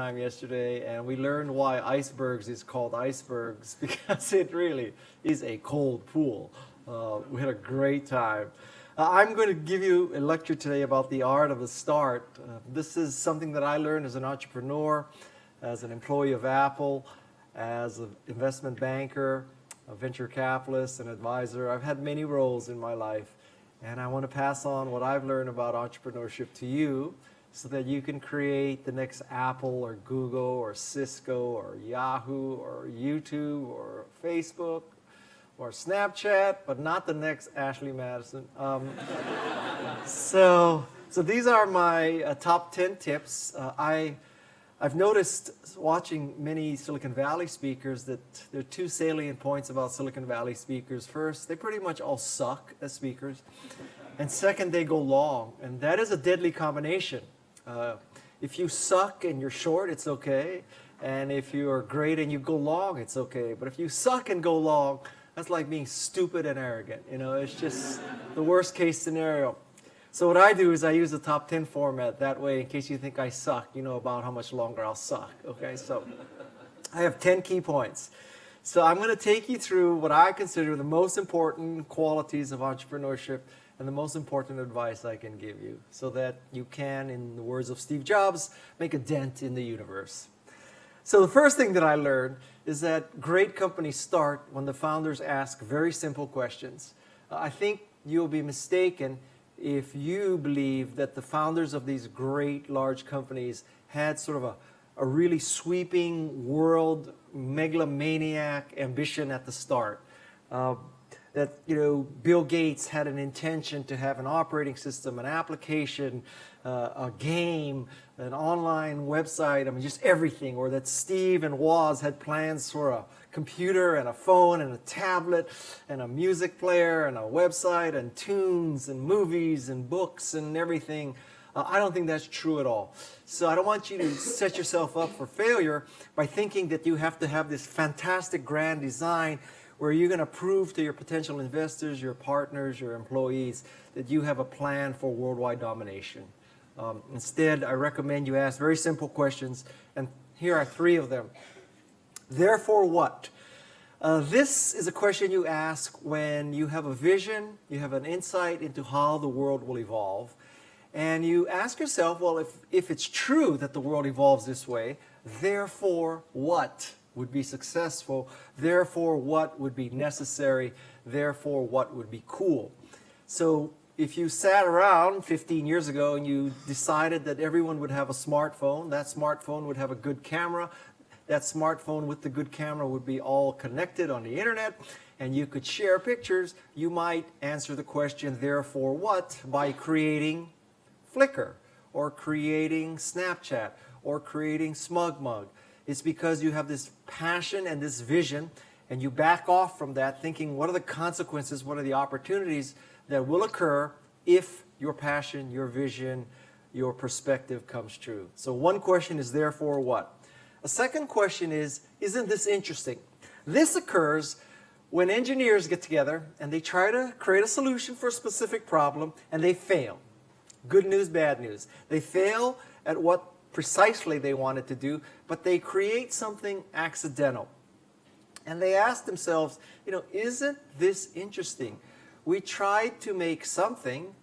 time yesterday, and we learned why icebergs is called icebergs because it really is a cold pool. We had a great time. I'm going to give you a lecture today about the art of the start. This is something that I learned as an entrepreneur, as an employee of Apple, as an investment banker, a venture capitalist, an advisor. I've had many roles in my life, and I want to pass on what I've learned about entrepreneurship to you so that you can create the next Apple or Google or Cisco or Yahoo or YouTube or Facebook or Snapchat, but not the next Ashley Madison. So these are my top 10 tips. I've noticed watching many Silicon Valley speakers that there are two salient points about Silicon Valley speakers. First, they pretty much all suck as speakers. And second, they go long. And that is a deadly combination. If you suck and you're short, it's okay. And if you are great and you go long, it's okay. But if you suck and go long, that's like being stupid and arrogant. You know, it's just the worst case scenario. So what I do is I use the top 10 format. That way, in case you think I suck, you know about how much longer I'll suck. Okay, so I have 10 key points. So I'm going to take you through what I consider the most important qualities of entrepreneurship and the most important advice I can give you so that you can, in the words of Steve Jobs, make a dent in the universe. So the first thing that I learned is that great companies start when the founders ask very simple questions. I think you'll be mistaken if you believe that the founders of these great large companies had sort of a really sweeping world megalomaniac ambition at the start. That, you know, Bill Gates had an intention to have an operating system, an application, a game, an online website, I mean, just everything. Or that Steve and Woz had plans for a computer and a phone and a tablet and a music player and a website and tunes and movies and books and everything. I don't think that's true at all. So I don't want you to set yourself up for failure by thinking that you have to have this fantastic grand design where you're going to prove to your potential investors, your partners, your employees, that you have a plan for worldwide domination. Instead, I recommend you ask very simple questions, and here are 3 of them. Therefore what? This is a question you ask when you have a vision, you have an insight into how the world will evolve, and you ask yourself, well, if it's true that the world evolves this way, therefore what would be successful, therefore what would be necessary, therefore what would be cool. So if you sat around 15 years ago and you decided that everyone would have a smartphone, that smartphone would have a good camera, that smartphone with the good camera would be all connected on the internet, and you could share pictures, you might answer the question, therefore what, by creating Flickr, or creating Snapchat, or creating SmugMug. It's because you have this passion and this vision, and you back off from that thinking, what are the consequences, what are the opportunities that will occur if your passion, your vision, your perspective comes true. So one question is, therefore what? A second question is, isn't this interesting? This occurs when engineers get together and they try to create a solution for a specific problem and they fail. Good news, bad news. They fail at what precisely they wanted to do, but they create something accidental. And they ask themselves, you know, isn't this interesting? We tried to make something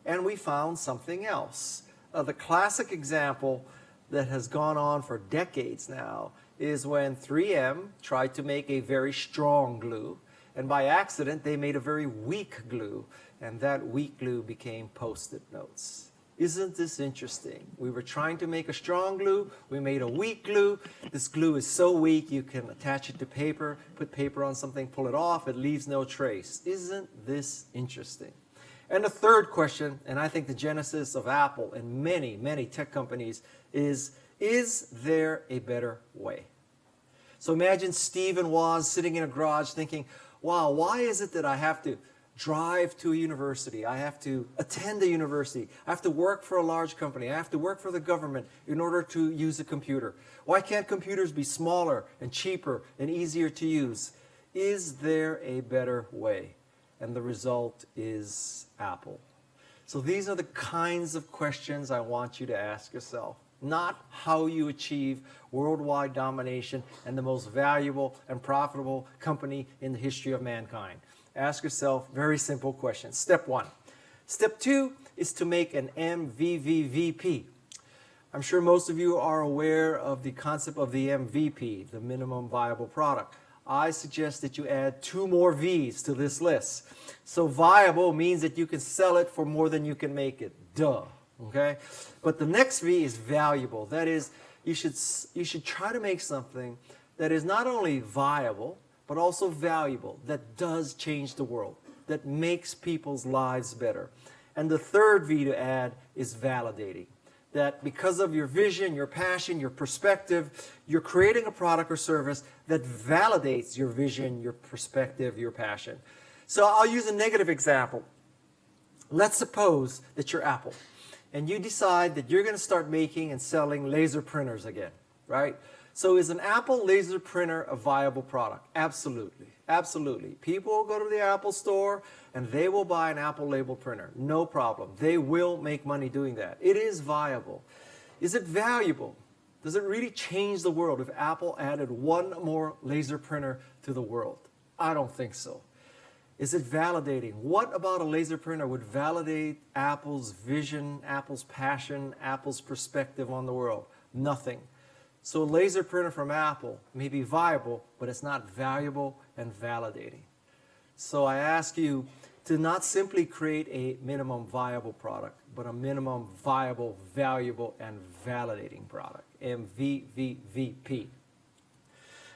and we found something else. The classic example that has gone on for decades now is when 3M tried to make a very strong glue, and by accident they made a very weak glue, and that weak glue became Post-it notes. Isn't this interesting? We were trying to make a strong glue, we made a weak glue. This glue is so weak you can attach it to paper, put paper on something, pull it off, it leaves no trace. Isn't this interesting? And the third question, and I think the genesis of Apple and many, many tech companies is there a better way? So imagine Steve and Woz sitting in a garage thinking, wow, why is it that I have to drive to a university, I have to attend a university, I have to work for a large company, I have to work for the government in order to use a computer? Why can't computers be smaller and cheaper and easier to use? Is there a better way? And the result is Apple. So these are the kinds of questions I want you to ask yourself. not how you achieve worldwide domination and the most valuable and profitable company in the history of mankind. Ask yourself very simple questions. Step 1. Step 2 is to make an MVVVP. I'm sure most of you are aware of the concept of the MVP, the minimum viable product. I suggest that you add 2 more V's to this list. So viable means that you can sell it for more than you can make it. Duh. Okay? But the next V is valuable. That is, you should try to make something that is not only viable, but also valuable, that does change the world, that makes people's lives better. And the third V to add is validating. That because of your vision, your passion, your perspective, you're creating a product or service that validates your vision, your perspective, your passion. So I'll use a negative example. Let's suppose that you're Apple and you decide that you're going to start making and selling laser printers again, right? So is an Apple laser printer a viable product? Absolutely. Absolutely. People will go to the Apple store and they will buy an Apple label printer. No problem. They will make money doing that. It is viable. Is it valuable? Does it really change the world if Apple added 1 more laser printer to the world? I don't think so. Is it validating? What about a laser printer would validate Apple's vision, Apple's passion, Apple's perspective on the world? Nothing. So a laser printer from Apple may be viable, but it's not valuable and validating. So I ask you to not simply create a minimum viable product, but a minimum viable, valuable, and validating product, MVVVP.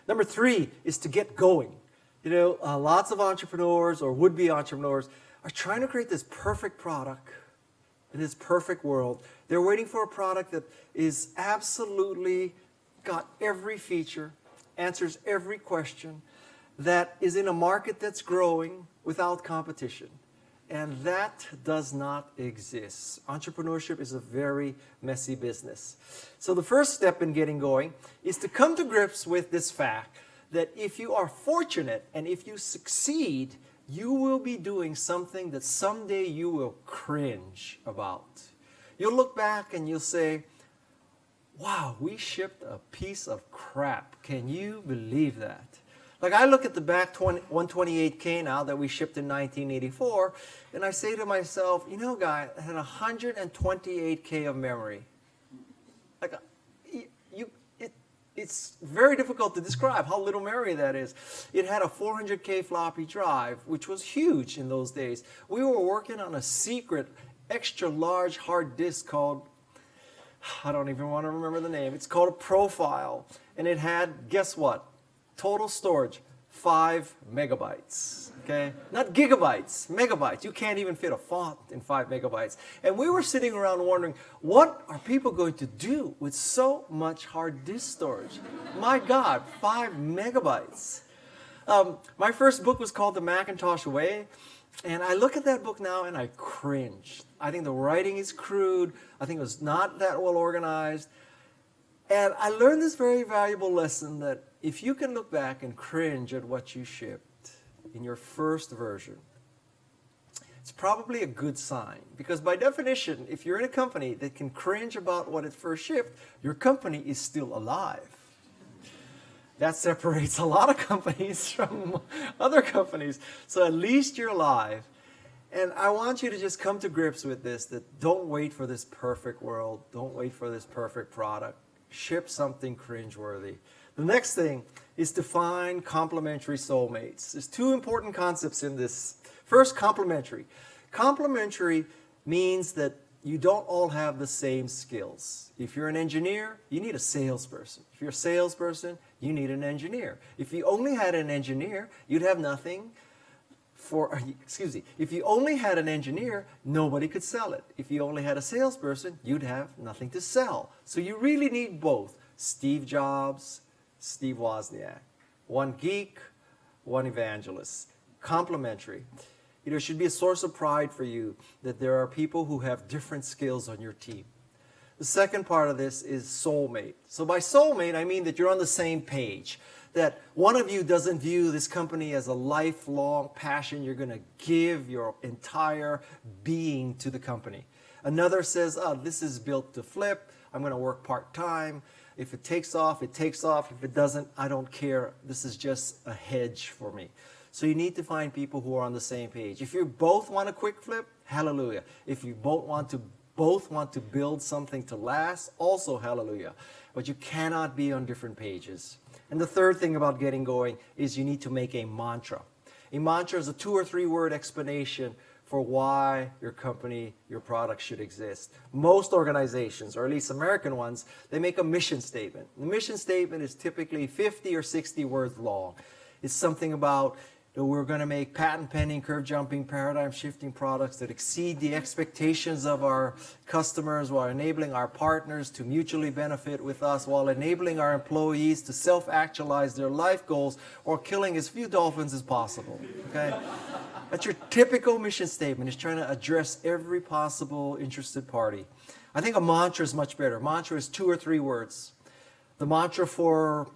Number 3 is to get going. You know, lots of entrepreneurs or would-be entrepreneurs are trying to create this perfect product in this perfect world. They're waiting for a product that is absolutely got every feature, answers every question, that is in a market that's growing without competition. And that does not exist. Entrepreneurship is a very messy business. So the first step in getting going is to come to grips with this fact that if you are fortunate and if you succeed, you will be doing something that someday you will cringe about. You'll look back and you'll say, wow, we shipped a piece of crap. Can you believe that? Like I look at the back 128K now that we shipped in 1984, and I say to myself, you know, guy, it had 128K of memory. Like, it's very difficult to describe how little memory that is. It had a 400K floppy drive, which was huge in those days. We were working on a secret, extra large hard disk called, I don't even want to remember the name. It's called a Profile. And it had, guess what? Total storage, 5 megabytes. Okay? Not gigabytes, megabytes. You can't even fit a font in 5 megabytes. And we were sitting around wondering, what are people going to do with so much hard disk storage? My God, 5 megabytes. My first book was called The Macintosh Way. And I look at that book now and I cringe. I think the writing is crude. I think it was not that well organized. And I learned this very valuable lesson that if you can look back and cringe at what you shipped in your first version, it's probably a good sign. Because by definition, if you're in a company that can cringe about what it first shipped, your company is still alive. That separates a lot of companies from other companies. So at least you're alive. And I want you to just come to grips with this, that don't wait for this perfect world. Don't wait for this perfect product. Ship something cringeworthy. The next thing is to find complementary soulmates. There's 2 important concepts in this. First, complementary. Complementary means that you don't all have the same skills. If you're an engineer, you need a salesperson. If you're a salesperson, you need an engineer. If you only had an engineer, you'd have nothing for, if you only had an engineer, nobody could sell it. If you only had a salesperson, you'd have nothing to sell. So you really need both. Steve Jobs, Steve Wozniak. One geek, one evangelist. Complementary. It should be a source of pride for you that there are people who have different skills on your team. The second part of this is soulmate. So by soulmate, I mean that you're on the same page. That one of you doesn't view this company as a lifelong passion. You're going to give your entire being to the company. Another says, oh, this is built to flip. I'm going to work part-time. If it takes off, it takes off. If it doesn't, I don't care. This is just a hedge for me. So you need to find people who are on the same page. If you both want a quick flip, hallelujah. If you both want to build something to last, also hallelujah. But you cannot be on different pages. And the third thing about getting going is you need to make a mantra. A mantra is a 2 or 3 word explanation for why your company, your product should exist. Most organizations, or at least American ones, they make a mission statement. The mission statement is typically 50 or 60 words long. It's something about we're going to make patent-pending, curve-jumping, paradigm-shifting products that exceed the expectations of our customers while enabling our partners to mutually benefit with us, while enabling our employees to self-actualize their life goals or killing as few dolphins as possible. Okay? That's your typical mission statement. It's trying to address every possible interested party. I think a mantra is much better. Mantra is 2 or 3 words. The mantra for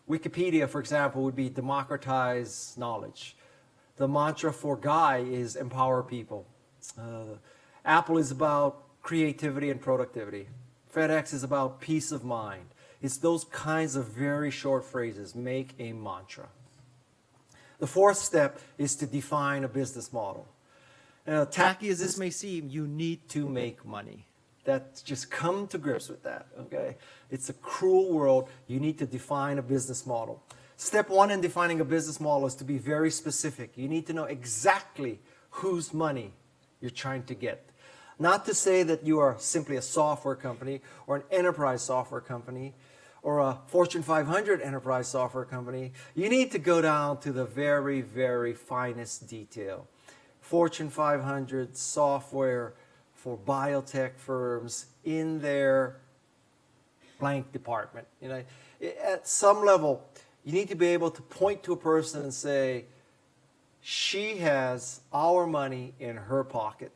Wikipedia, for example, would be democratize knowledge. The mantra for Guy is empower people. Apple is about creativity and productivity. FedEx is about peace of mind. It's those kinds of very short phrases. Make a mantra. The fourth step is to define a business model. Tacky as this may seem, you need to make money. Just come to grips with that, okay? It's a cruel world. You need to define a business model. Step 1 in defining a business model is to be very specific. You need to know exactly whose money you're trying to get. Not to say that you are simply a software company or an enterprise software company or a Fortune 500 enterprise software company. You need to go down to the very, very finest detail. Fortune 500 software for biotech firms in their blank department. At some level, you need to be able to point to a person and say, she has our money in her pocket.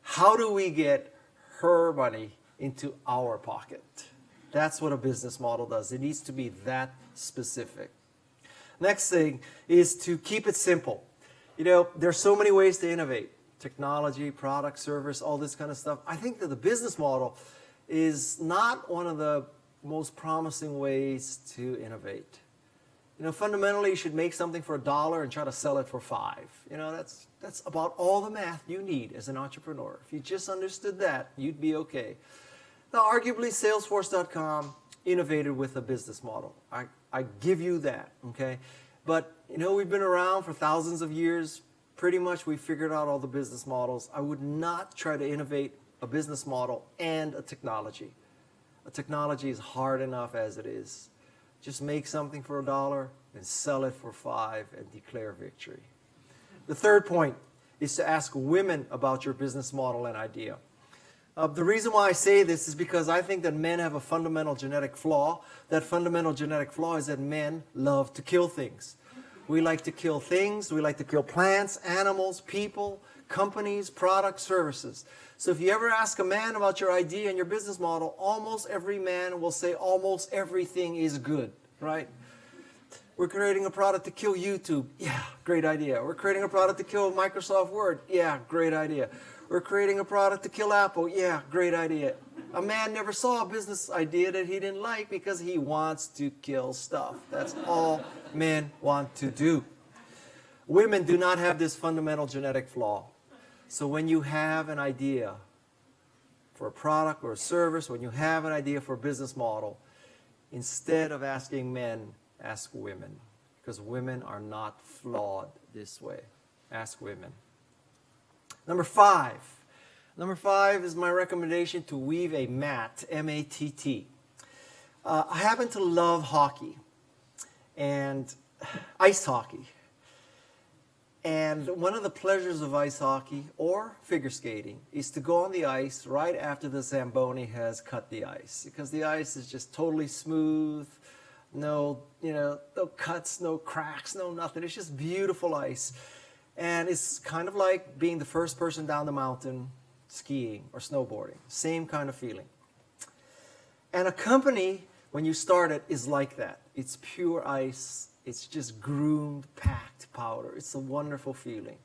How do we get her money into our pocket? That's what a business model does. It needs to be that specific. Next thing is to keep it simple. There's so many ways to innovate. Technology, product, service, all this kind of stuff. I think that the business model is not one of the most promising ways to innovate. Fundamentally, you should make something for $1 and try to sell it for $5. That's about all the math you need as an entrepreneur. If you just understood that, you'd be okay. Now, arguably, Salesforce.com innovated with a business model. I give you that, okay? But, we've been around for thousands of years. Pretty much we figured out all the business models. I would not try to innovate a business model and a technology. A technology is hard enough as it is. Just make something for $1 and sell it for $5 and declare victory. The third point is to ask women about your business model and idea. The reason why I say this is because I think that men have a fundamental genetic flaw. That fundamental genetic flaw is that men love to kill things. We like to kill things. We like to kill plants, animals, people, companies, products, services. So if you ever ask a man about your idea and your business model, almost every man will say almost everything is good, right? We're creating a product to kill YouTube. Yeah, great idea. We're creating a product to kill Microsoft Word. Yeah, great idea. We're creating a product to kill Apple. Yeah, great idea. A man never saw a business idea that he didn't like because he wants to kill stuff. That's all men want to do. Women do not have this fundamental genetic flaw. So when you have an idea for a product or a service, when you have an idea for a business model, instead of asking men, ask women. Because women are not flawed this way. Ask women. Number 5. Number 5 is my recommendation to weave a mat, M-A-T-T. I happen to love hockey and ice hockey. And one of the pleasures of ice hockey or figure skating is to go on the ice right after the Zamboni has cut the ice. Because the ice is just totally smooth, no cuts, no cracks, no nothing. It's just beautiful ice. And it's kind of like being the first person down the mountain skiing or snowboarding. Same kind of feeling. And a company, when you start it, is like that. It's pure ice. It's just groomed, packed powder. It's a wonderful feeling.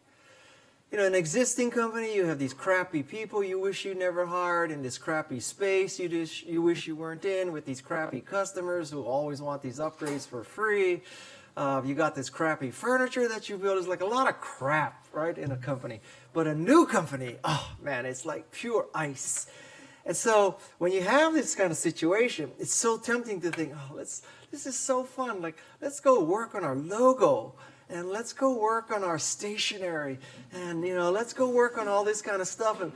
an existing company, you have these crappy people you wish you never hired in this crappy space you wish you weren't in, with these crappy customers who always want these upgrades for free. You got this crappy furniture that you built. It's like a lot of crap, right, in a company. But a new company, oh man, it's like pure ice. And so when you have this kind of situation, it's so tempting to think, oh, this is so fun. Like, let's go work on our logo. And let's go work on our stationery, and let's go work on all this kind of stuff. And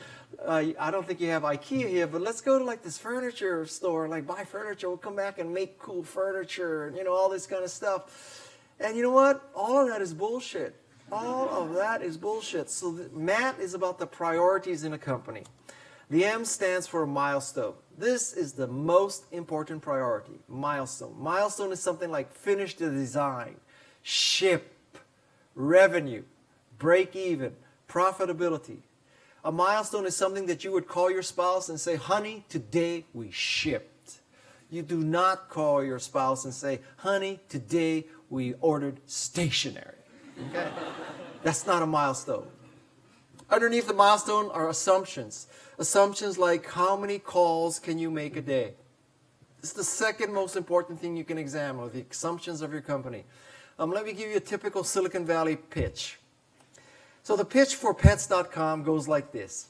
I don't think you have IKEA here, but let's go to like this furniture store, like buy furniture. We'll come back and make cool furniture, and all this kind of stuff. And you know what? All of that is bullshit. All of that is bullshit. So MAT is about the priorities in a company. The M stands for milestone. This is the most important priority. Milestone. Milestone is something like finish the design, ship, revenue, break even, profitability. A milestone is something that you would call your spouse and say, honey, today we shipped. You do not call your spouse and say, honey, today we ordered stationery. Okay? That's not a milestone. Underneath the milestone are assumptions. Assumptions like how many calls can you make a day? This is the second most important thing you can examine, the assumptions of your company. Let me give you a typical Silicon Valley pitch. So the pitch for Pets.com goes like this.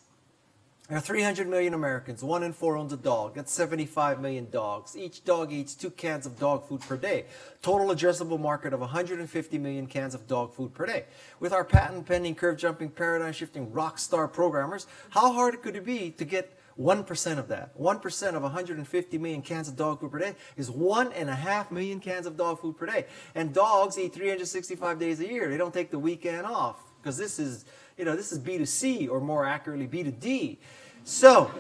There are 300 million Americans. 1 in 4 owns a dog. That's 75 million dogs. Each dog eats 2 cans of dog food per day. Total addressable market of 150 million cans of dog food per day. With our patent-pending, curve-jumping, paradigm-shifting rock star programmers, how hard could it be to get 1% of that? 1% of 150 million cans of dog food per day is 1.5 million cans of dog food per day. And dogs eat 365 days a year. They don't take the weekend off, because this is B2C, or more accurately B2D. So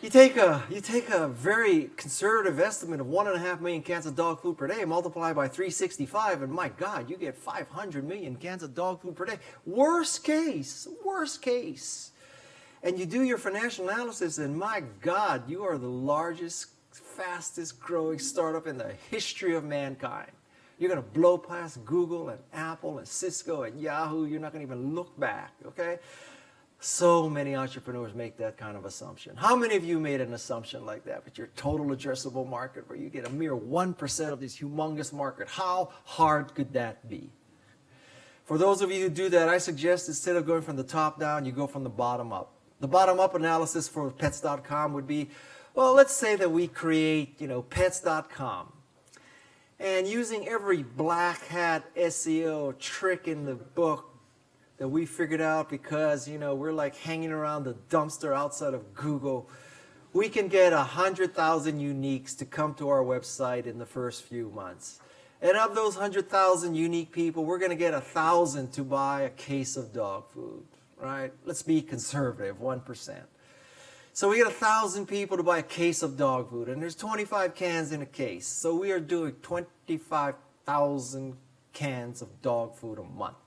you take a very conservative estimate of 1.5 million cans of dog food per day, multiply by 365, and my God, you get 500 million cans of dog food per day. Worst case. And you do your financial analysis, and my God, you are the largest, fastest growing startup in the history of mankind. You're going to blow past Google and Apple and Cisco and Yahoo. You're not going to even look back, okay? So many entrepreneurs make that kind of assumption. How many of you made an assumption like that with your total addressable market, where you get a mere 1% of this humongous market? How hard could that be? For those of you who do that, I suggest instead of going from the top down, you go from the bottom up. The bottom-up analysis for Pets.com would be, well, let's say that we create, Pets.com. And using every black hat SEO trick in the book that we figured out, because, we're like hanging around the dumpster outside of Google, we can get 100,000 uniques to come to our website in the first few months. And of those 100,000 unique people, we're going to get 1,000 to buy a case of dog food. Right? Let's be conservative, 1%. So we get 1,000 people to buy a case of dog food, and there's 25 cans in a case. So we are doing 25,000 cans of dog food a month.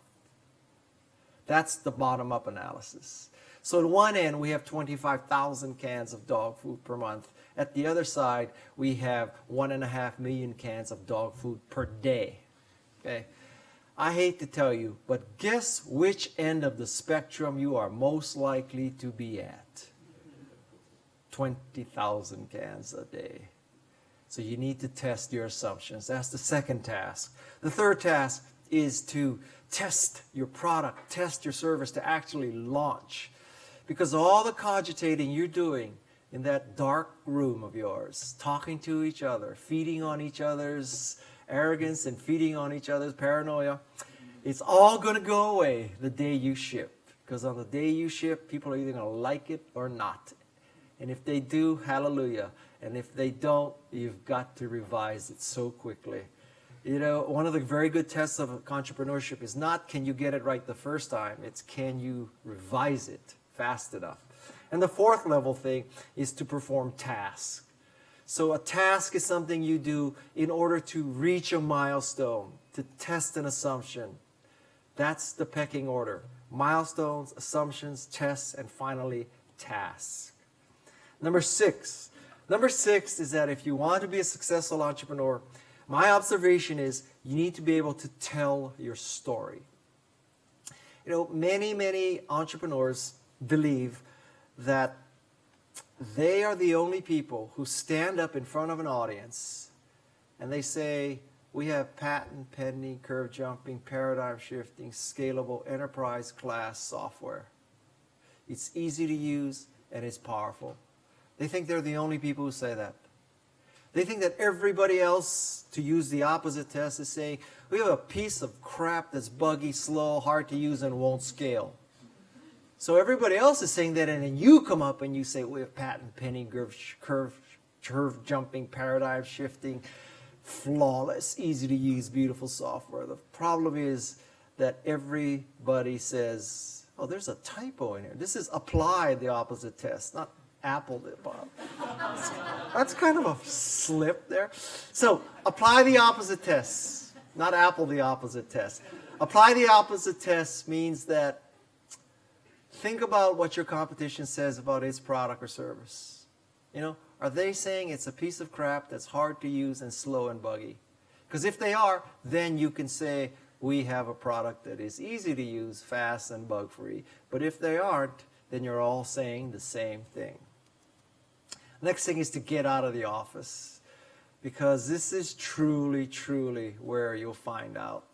That's the bottom-up analysis. So at one end, we have 25,000 cans of dog food per month. At the other side, we have 1.5 million cans of dog food per day. Okay? I hate to tell you, but guess which end of the spectrum you are most likely to be at? 20,000 cans a day. So you need to test your assumptions. That's the second task. The third task is to test your product, test your service, to actually launch. Because all the cogitating you're doing in that dark room of yours, talking to each other, feeding on each other's arrogance and feeding on each other's paranoia, it's all going to go away the day you ship. Because on the day you ship, people are either going to like it or not. And if they do, hallelujah. And if they don't, you've got to revise it so quickly. One of the very good tests of entrepreneurship is not can you get it right the first time, it's can you revise it fast enough. And the fourth level thing is to perform tasks. So a task is something you do in order to reach a milestone, to test an assumption. That's the pecking order. Milestones, assumptions, tests, and finally, tasks. Number six is that if you want to be a successful entrepreneur, my observation is you need to be able to tell your story. You know, many entrepreneurs believe that they are the only people who stand up in front of an audience and they say, we have patent pending, curve jumping, paradigm shifting, scalable enterprise class software. It's easy to use and it's powerful. They think they're the only people who say that. They think that everybody else, to use the opposite test, is saying, we have a piece of crap that's buggy, slow, hard to use, and won't scale. So everybody else is saying that, and then you come up and you say, we have patent pending, curve jumping, paradigm shifting, flawless, easy to use, beautiful software. The problem is that everybody says, oh, there's a typo in here. This is apply the opposite test, not Apple it, Bob. That's kind of a slip there. So apply the opposite test, not Apple the opposite test. Apply the opposite test means that think about what your competition says about its product or service. You know, are they saying it's a piece of crap that's hard to use and slow and buggy? Because if they are, then you can say we have a product that is easy to use, fast, and bug-free. But if they aren't, then you're all saying the same thing. Next thing is to get out of the office, because this is truly where you'll find out.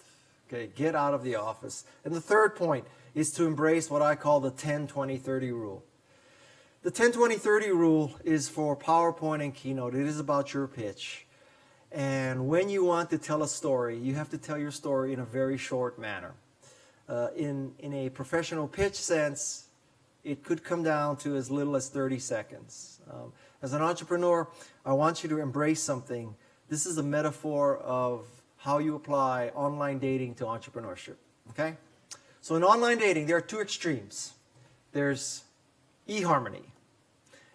Okay, get out of the office. And the third point is to embrace what I call the 10-20-30 rule. The 10-20-30 rule is for PowerPoint and Keynote. It is about your pitch. And when you want to tell a story, you have to tell your story in a very short manner. In a professional pitch sense, it could come down to as little as 30 seconds. As an entrepreneur, I want you to embrace something. This is a metaphor of how you apply online dating to entrepreneurship. Okay? So in online dating, there are two extremes. There's eHarmony.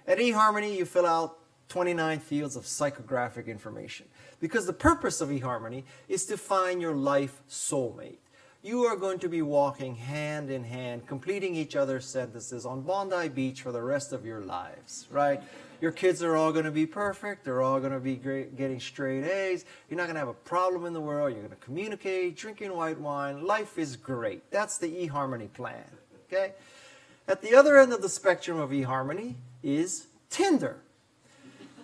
At eHarmony, you fill out 29 fields of psychographic information, because the purpose of eHarmony is to find your life soulmate. You are going to be walking hand in hand, completing each other's sentences on Bondi Beach for the rest of your lives, right? Your kids are all going to be perfect. They're all going to be getting straight A's. You're not going to have a problem in the world. You're going to communicate, drinking white wine. Life is great. That's the eHarmony plan, okay? At the other end of the spectrum of eHarmony is Tinder.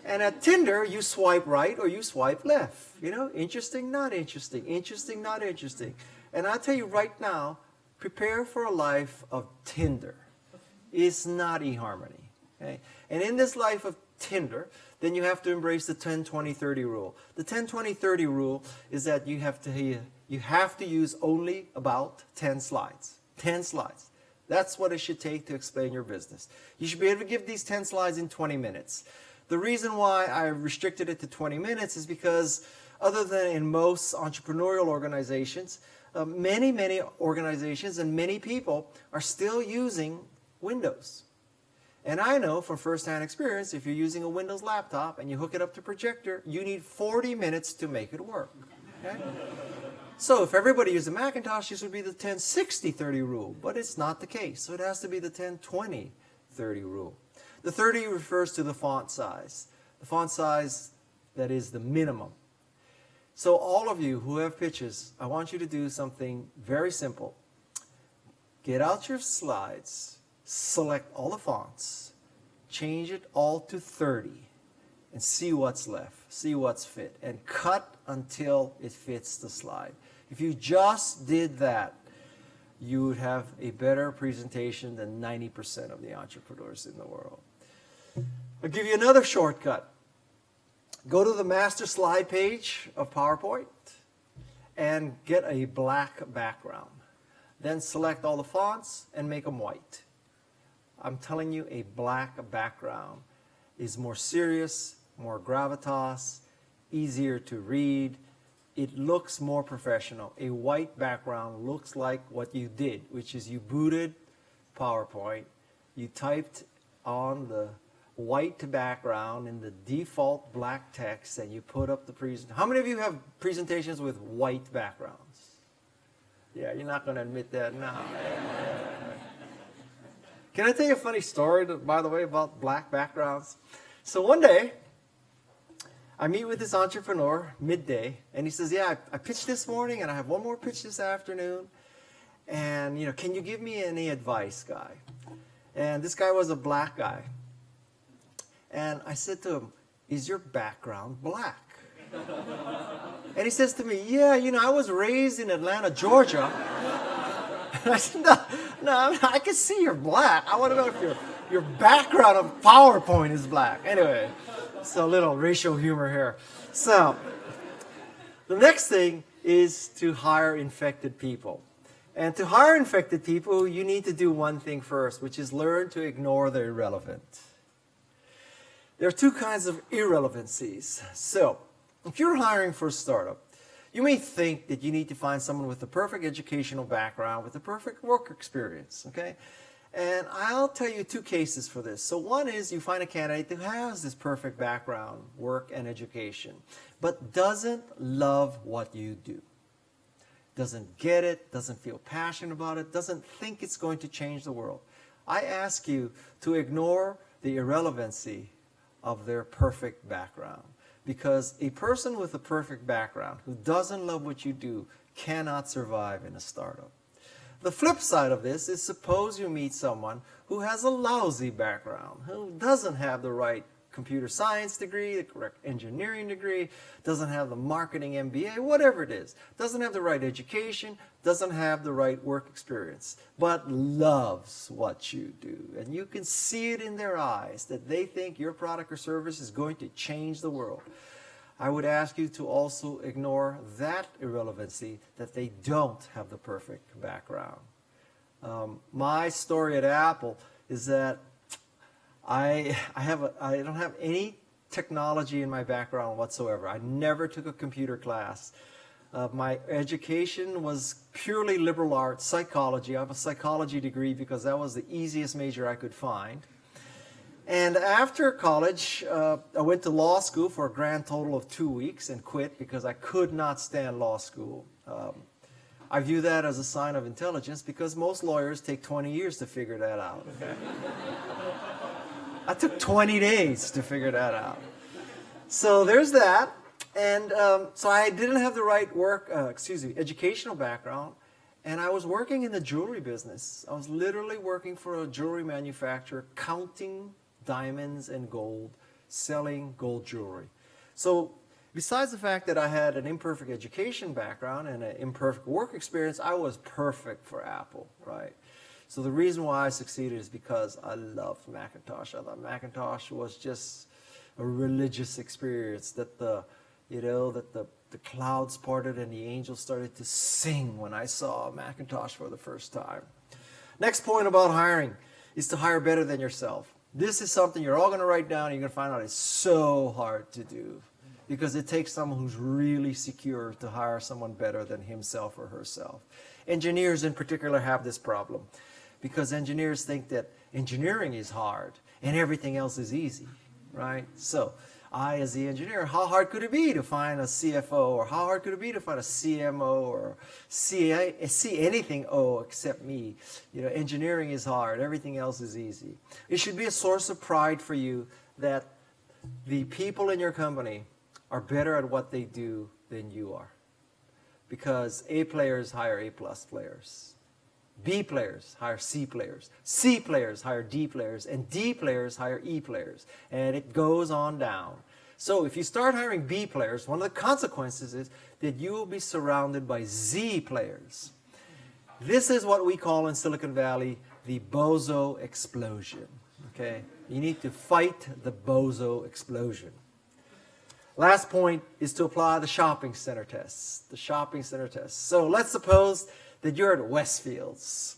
And at Tinder, you swipe right or you swipe left. You know, interesting, not interesting, interesting, not interesting. And I'll tell you right now, prepare for a life of Tinder. It's not eHarmony. Okay? And in this life of Tinder, then you have to embrace the 10-20-30 rule. The 10-20-30 rule is that you have to use only about 10 slides. 10 slides. That's what it should take to explain your business. You should be able to give these 10 slides in 20 minutes. The reason why I restricted it to 20 minutes is because other than in most entrepreneurial organizations, many organizations and many people are still using Windows. And I know from firsthand experience, if you're using a Windows laptop and you hook it up to a projector, you need 40 minutes to make it work. Okay? So if everybody used a Macintosh, this would be the 10-60-30 rule, but it's not the case. So it has to be the 10-20-30 rule. The 30 refers to the font size. The font size that is the minimum. So all of you who have pitches, I want you to do something very simple. Get out your slides, select all the fonts, change it all to 30, and see what's left, see what's fit, and cut until it fits the slide. If you just did that, you would have a better presentation than 90% of the entrepreneurs in the world. I'll give you another shortcut. Go to the master slide page of PowerPoint and get a black background. Then select all the fonts and make them white. I'm telling you, a black background is more serious, more gravitas, easier to read. It looks more professional. A white background looks like what you did, which is you booted PowerPoint, you typed on the white background in the default black text, and you put up the presentation. How many of you have presentations with white backgrounds? Yeah, you're not going to admit that now. Can I tell you a funny story, by the way, about black backgrounds? So one day, I meet with this entrepreneur midday, and he says, yeah, I pitched this morning, and I have one more pitch this afternoon. And, can you give me any advice, guy? And this guy was a black guy. And I said to him, is your background black? And he says to me, yeah, I was raised in Atlanta, Georgia. And I said, no, I can see you're black. I want to know if your background of PowerPoint is black. Anyway, it's a little racial humor here. So, the next thing is to hire infected people. And to hire infected people, you need to do one thing first, which is learn to ignore the irrelevant. There are two kinds of irrelevancies. So, if you're hiring for a startup, you may think that you need to find someone with the perfect educational background, with the perfect work experience, okay? And I'll tell you two cases for this. So one is you find a candidate who has this perfect background, work and education, but doesn't love what you do. Doesn't get it, doesn't feel passionate about it, doesn't think it's going to change the world. I ask you to ignore the irrelevancy of their perfect background. Because a person with a perfect background who doesn't love what you do cannot survive in a startup. The flip side of this is suppose you meet someone who has a lousy background, who doesn't have the right computer science degree, the correct engineering degree, doesn't have the marketing MBA, whatever it is, doesn't have the right education, doesn't have the right work experience, but loves what you do. And you can see it in their eyes that they think your product or service is going to change the world. I would ask you to also ignore that irrelevancy, that they don't have the perfect background. My story at Apple is that I don't have any technology in my background whatsoever. I never took a computer class. My education was purely liberal arts, psychology. I have a psychology degree because that was the easiest major I could find. And after college, I went to law school for a grand total of 2 weeks and quit because I could not stand law school. I view that as a sign of intelligence because most lawyers take 20 years to figure that out. Okay? I took 20 days to figure that out. So there's that. And so I didn't have the right educational background. And I was working in the jewelry business. I was literally working for a jewelry manufacturer, counting diamonds and gold, selling gold jewelry. So besides the fact that I had an imperfect education background and an imperfect work experience, I was perfect for Apple, right? So the reason why I succeeded is because I loved Macintosh. I thought Macintosh was just a religious experience, that the clouds parted and the angels started to sing when I saw Macintosh for the first time. Next point about hiring is to hire better than yourself. This is something you're all going to write down and you're going to find out it's so hard to do because it takes someone who's really secure to hire someone better than himself or herself. Engineers in particular have this problem because engineers think that engineering is hard and everything else is easy, right? So I, as the engineer, how hard could it be to find a CFO, or how hard could it be to find a CMO or see anything except me? Engineering is hard. Everything else is easy. It should be a source of pride for you that the people in your company are better at what they do than you are, because A players hire A+ players. B players hire C players. C players hire D players. And D players hire E players. And it goes on down. So if you start hiring B players, one of the consequences is that you will be surrounded by Z players. This is what we call in Silicon Valley the bozo explosion. Okay? You need to fight the bozo explosion. Last point is to apply the shopping center tests. The shopping center tests. So let's suppose that you're at Westfields,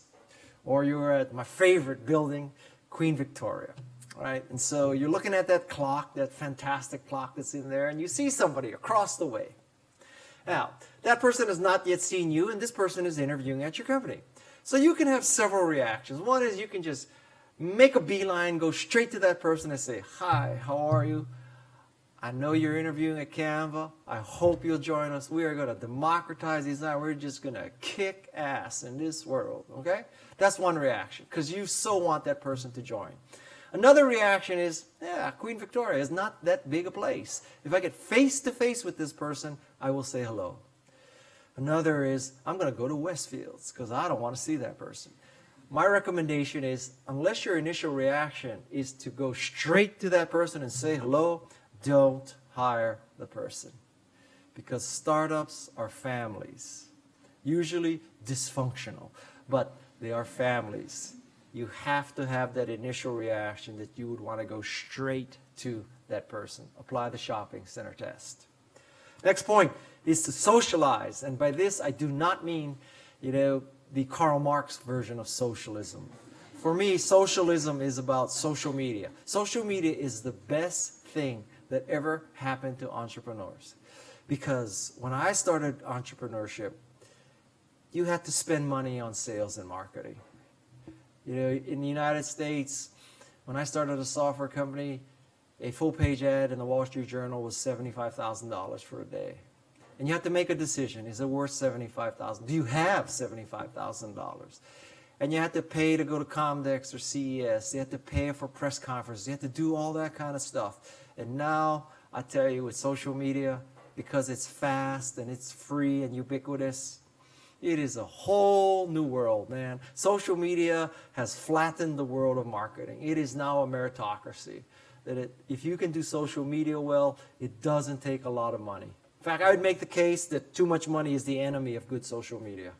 or you're at my favorite building, Queen Victoria, right? And so you're looking at that clock, that fantastic clock that's in there, and you see somebody across the way. Now, that person has not yet seen you, and this person is interviewing at your company. So you can have several reactions. One is you can just make a beeline, go straight to that person and say, "Hi, how are you? I know you're interviewing at Canva. I hope you'll join us. We are going to democratize design. We're just going to kick ass in this world," okay? That's one reaction, because you so want that person to join. Another reaction is, Queen Victoria is not that big a place. If I get face-to-face with this person, I will say hello. Another is, I'm going to go to Westfields because I don't want to see that person. My recommendation is, unless your initial reaction is to go straight to that person and say hello, don't hire the person. Because startups are families, usually dysfunctional, but they are families. You have to have that initial reaction that you would want to go straight to that person. Apply the shopping center test. Next point is to socialize. And by this, I do not mean, the Karl Marx version of socialism. For me, socialism is about social media. Social media is the best thing that ever happened to entrepreneurs. Because when I started entrepreneurship, you had to spend money on sales and marketing. In the United States, when I started a software company, a full-page ad in the Wall Street Journal was $75,000 for a day. And you have to make a decision. Is it worth $75,000? Do you have $75,000? And you have to pay to go to Comdex or CES. You have to pay for press conferences. You have to do all that kind of stuff. And now, I tell you, with social media, because it's fast and it's free and ubiquitous, it is a whole new world, man. Social media has flattened the world of marketing. It is now a meritocracy. If you can do social media well, it doesn't take a lot of money. In fact, I would make the case that too much money is the enemy of good social media.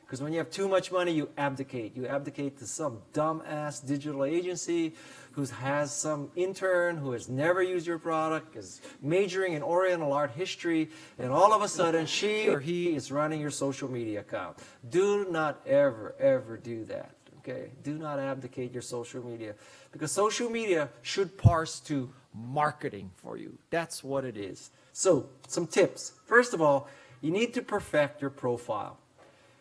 Because when you have too much money, you abdicate. You abdicate to some dumbass digital agency who has some intern who has never used your product, is majoring in Oriental art history, and all of a sudden she or he is running your social media account. Do not ever, ever do that. Okay? Do not abdicate your social media. Because social media should parse to marketing for you. That's what it is. So, some tips. First of all, you need to perfect your profile.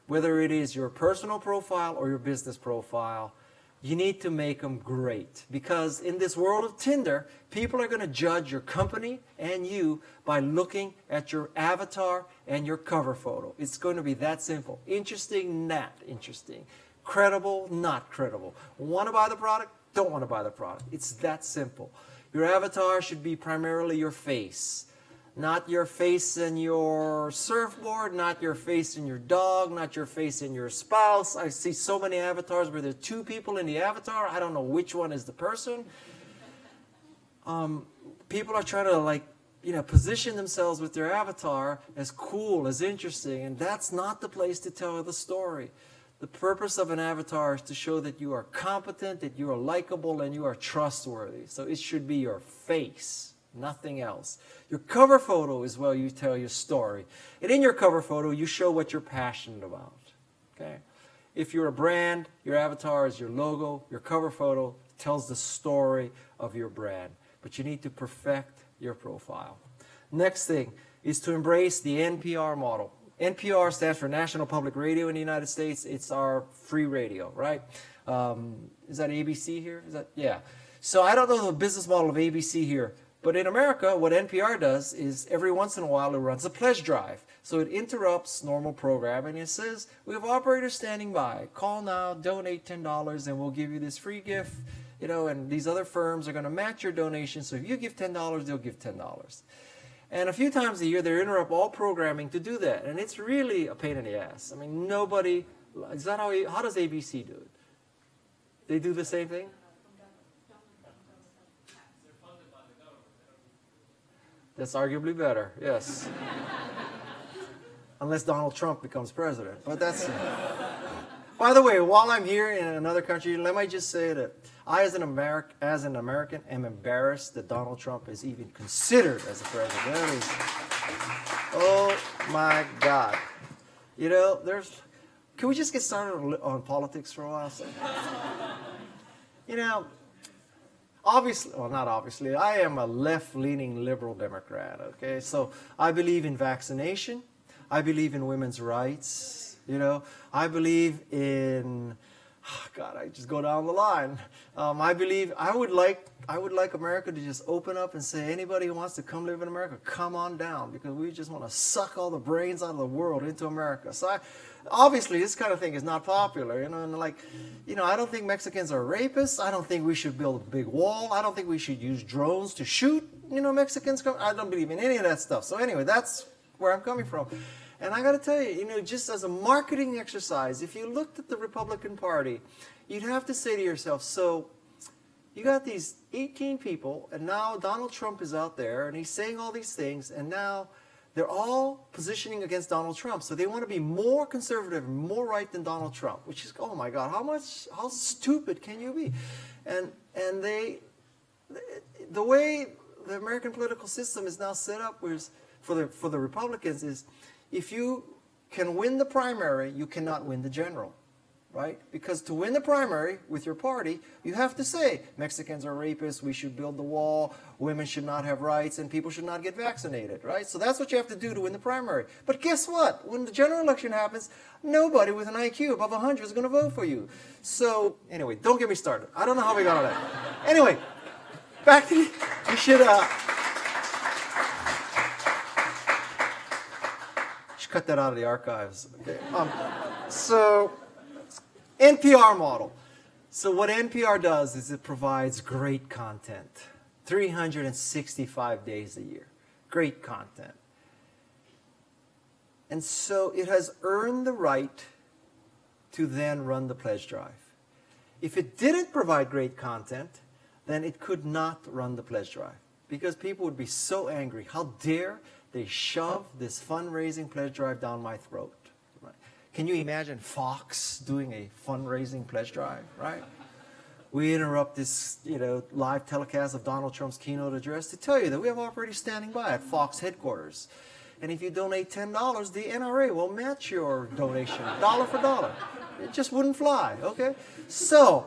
Whether it is your personal profile or your business profile, you need to make them great. Because in this world of Tinder, people are going to judge your company and you by looking at your avatar and your cover photo. It's going to be that simple. Interesting, not interesting. Credible, not credible. Want to buy the product? Don't want to buy the product. It's that simple. Your avatar should be primarily your face. Not your face and your surfboard, not your face and your dog, not your face and your spouse. I see so many avatars where there are two people in the avatar. I don't know which one is the person. People are trying to position themselves with their avatar as cool, as interesting, and that's not the place to tell the story. The purpose of an avatar is to show that you are competent, that you are likable, and you are trustworthy. So it should be your face. Nothing else. Your cover photo is where you tell your story. And in your cover photo, you show what you're passionate about. Okay? If you're a brand, your avatar is your logo. Your cover photo tells the story of your brand. But you need to perfect your profile. Next thing is to embrace the NPR model. NPR stands for National Public Radio in the United States. It's our free radio, right? Is that ABC here? Yeah. So I don't know the business model of ABC here. But in America, what NPR does is every once in a while it runs a pledge drive. So it interrupts normal programming. It says, we have operators standing by. Call now, donate $10, and we'll give you this free gift. And these other firms are going to match your donation. So if you give $10, they'll give $10. And a few times a year, they interrupt all programming to do that. And it's really a pain in the ass. I mean, is that how does ABC do it? They do the same thing? That's arguably better, yes. Unless Donald Trump becomes president. But that's... By the way, while I'm here in another country, let me just say that I, as an American, am embarrassed that Donald Trump is even considered as a president. Oh, my God. Can we just get started on politics for a while? Not obviously, I am a left-leaning liberal Democrat, okay? So I believe in vaccination. I believe in women's rights, I believe in, I just go down the line. I would like America to just open up and say, anybody who wants to come live in America, come on down, because we just want to suck all the brains out of the world into America. So obviously, this kind of thing is not popular, I don't think Mexicans are rapists. I don't think we should build a big wall. I don't think we should use drones to shoot, Mexicans. I don't believe in any of that stuff. So anyway, that's where I'm coming from. And I got to tell you, just as a marketing exercise, if you looked at the Republican Party, you'd have to say to yourself, so you got these 18 people, and now Donald Trump is out there, and he's saying all these things, and now they're all positioning against Donald Trump. So they want to be more conservative, more right than Donald Trump, which is, oh my God, how stupid can you be? And the way the American political system is now set up for the Republicans is, if you can win the primary, you cannot win the general. Right? Because to win the primary with your party, you have to say Mexicans are rapists, we should build the wall, women should not have rights, and people should not get vaccinated. Right? So that's what you have to do to win the primary. But guess what? When the general election happens, nobody with an IQ above 100 is going to vote for you. So anyway, don't get me started. I don't know how we got on that. Anyway, back to you should cut that out of the archives. Okay. So NPR model. So what NPR does is it provides great content, 365 days a year. Great content. And so it has earned the right to then run the pledge drive. If it didn't provide great content, then it could not run the pledge drive, because people would be so angry. How dare they shove this fundraising pledge drive down my throat? Can you imagine Fox doing a fundraising pledge drive, right? We interrupt this, live telecast of Donald Trump's keynote address to tell you that we have operators standing by at Fox headquarters. And if you donate $10, the NRA will match your donation, dollar for dollar. It just wouldn't fly, okay? So,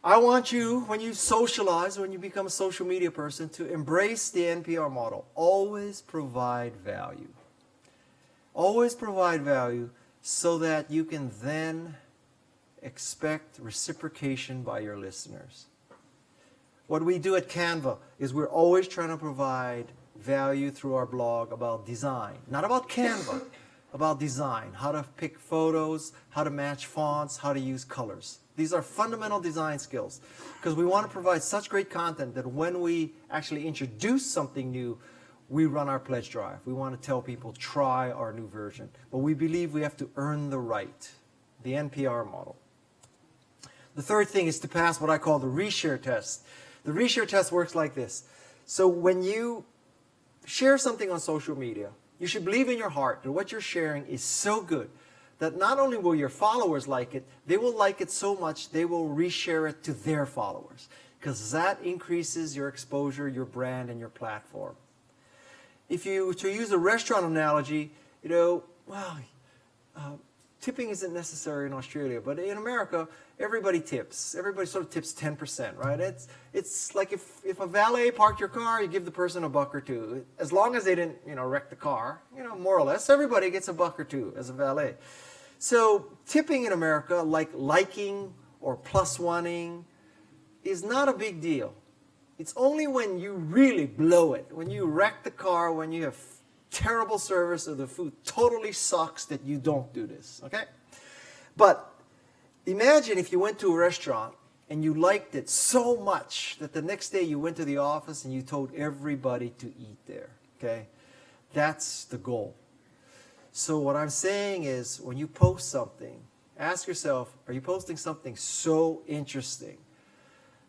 I want you, when you socialize, when you become a social media person, to embrace the NPR model. Always provide value. Always provide value so that you can then expect reciprocation by your listeners. What we do at Canva is we're always trying to provide value through our blog about design. Not about Canva, about design. How to pick photos, how to match fonts, how to use colors. These are fundamental design skills, because we want to provide such great content that when we actually introduce something new, we run our pledge drive. We want to tell people, try our new version. But we believe we have to earn the right, the NPR model. The third thing is to pass what I call the reshare test. The reshare test works like this. So when you share something on social media, you should believe in your heart that what you're sharing is so good that not only will your followers like it, they will like it so much they will reshare it to their followers, because that increases your exposure, your brand, and your platform. If you, to use a restaurant analogy, tipping isn't necessary in Australia, but in America, everybody tips. Everybody sort of tips 10%, right? It's like if a valet parked your car, you give the person $1 or $2. As long as they didn't, wreck the car, more or less, everybody gets $1 or $2 as a valet. So tipping in America, like liking or plus oneing, is not a big deal. It's only when you really blow it, when you wreck the car, when you have terrible service or the food totally sucks, that you don't do this, okay? But imagine if you went to a restaurant and you liked it so much that the next day you went to the office and you told everybody to eat there, okay? That's the goal. So what I'm saying is, when you post something, ask yourself, are you posting something so interesting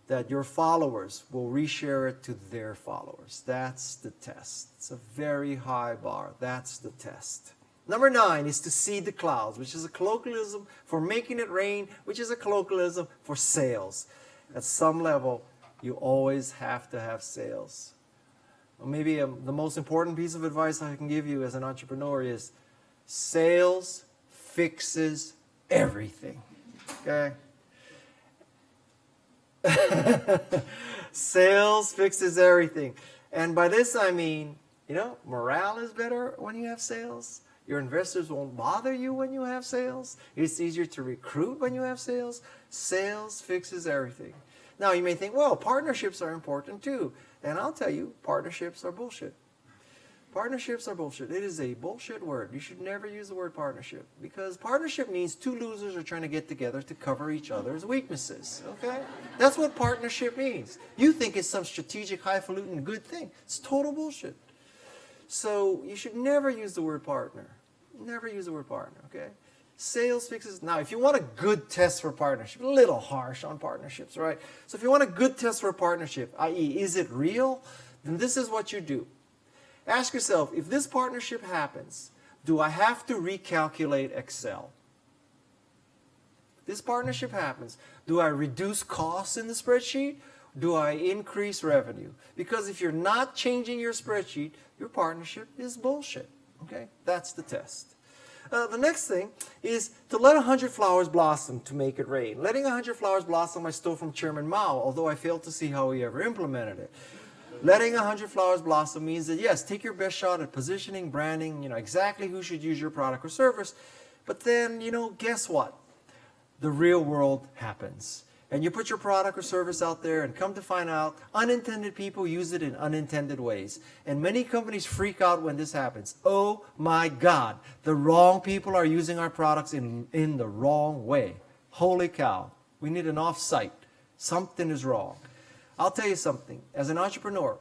that your followers will reshare it to their followers? That's the test. It's a very high bar. That's the test. Number 9 is to seed the clouds, which is a colloquialism for making it rain, which is a colloquialism for sales. At some level, you always have to have sales. Well, maybe the most important piece of advice I can give you as an entrepreneur is, sales fixes everything. Okay? Sales fixes everything. And by this I mean, morale is better when you have sales. Your investors won't bother you when you have sales. It's easier to recruit when you have sales. Sales fixes everything. Now you may think, well, partnerships are important too. And I'll tell you, partnerships are bullshit. Partnerships are bullshit. It is a bullshit word. You should never use the word partnership, because partnership means two losers are trying to get together to cover each other's weaknesses, okay? That's what partnership means. You think it's some strategic, highfalutin good thing. It's total bullshit. So you should never use the word partner. Never use the word partner, okay? Sales fixes. Now, if you want a good test for partnership, a little harsh on partnerships, right? So if you want a good test for a partnership, i.e., is it real? Then this is what you do. Ask yourself, if this partnership happens, do I have to recalculate Excel? If this partnership happens, do I reduce costs in the spreadsheet? Do I increase revenue? Because if you're not changing your spreadsheet, your partnership is bullshit. Okay? That's the test. The next thing is to let 100 flowers blossom to make it rain. Letting 100 flowers blossom I stole from Chairman Mao, although I failed to see how he ever implemented it. Letting 100 flowers blossom means that, yes, take your best shot at positioning, branding, exactly who should use your product or service. But then, guess what? The real world happens. And you put your product or service out there and come to find out unintended people use it in unintended ways. And many companies freak out when this happens. Oh my God, the wrong people are using our products in the wrong way. Holy cow, we need an off-site. Something is wrong. I'll tell you something, as an entrepreneur,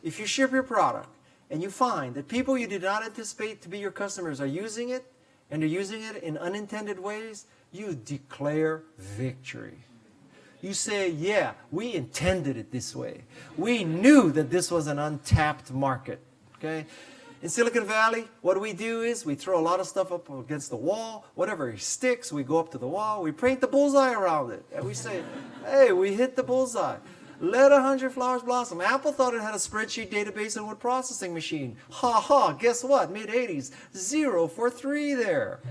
if you ship your product and you find that people you did not anticipate to be your customers are using it, and they're using it in unintended ways, you declare victory. You say, yeah, we intended it this way. We knew that this was an untapped market. Okay? In Silicon Valley, what we do is we throw a lot of stuff up against the wall. Whatever sticks, we go up to the wall. We paint the bullseye around it. And we say, hey, we hit the bullseye. Let 100 flowers blossom. Apple thought it had a spreadsheet database and word processing machine. Ha ha, guess what? Mid-80s, 0 for 3 there.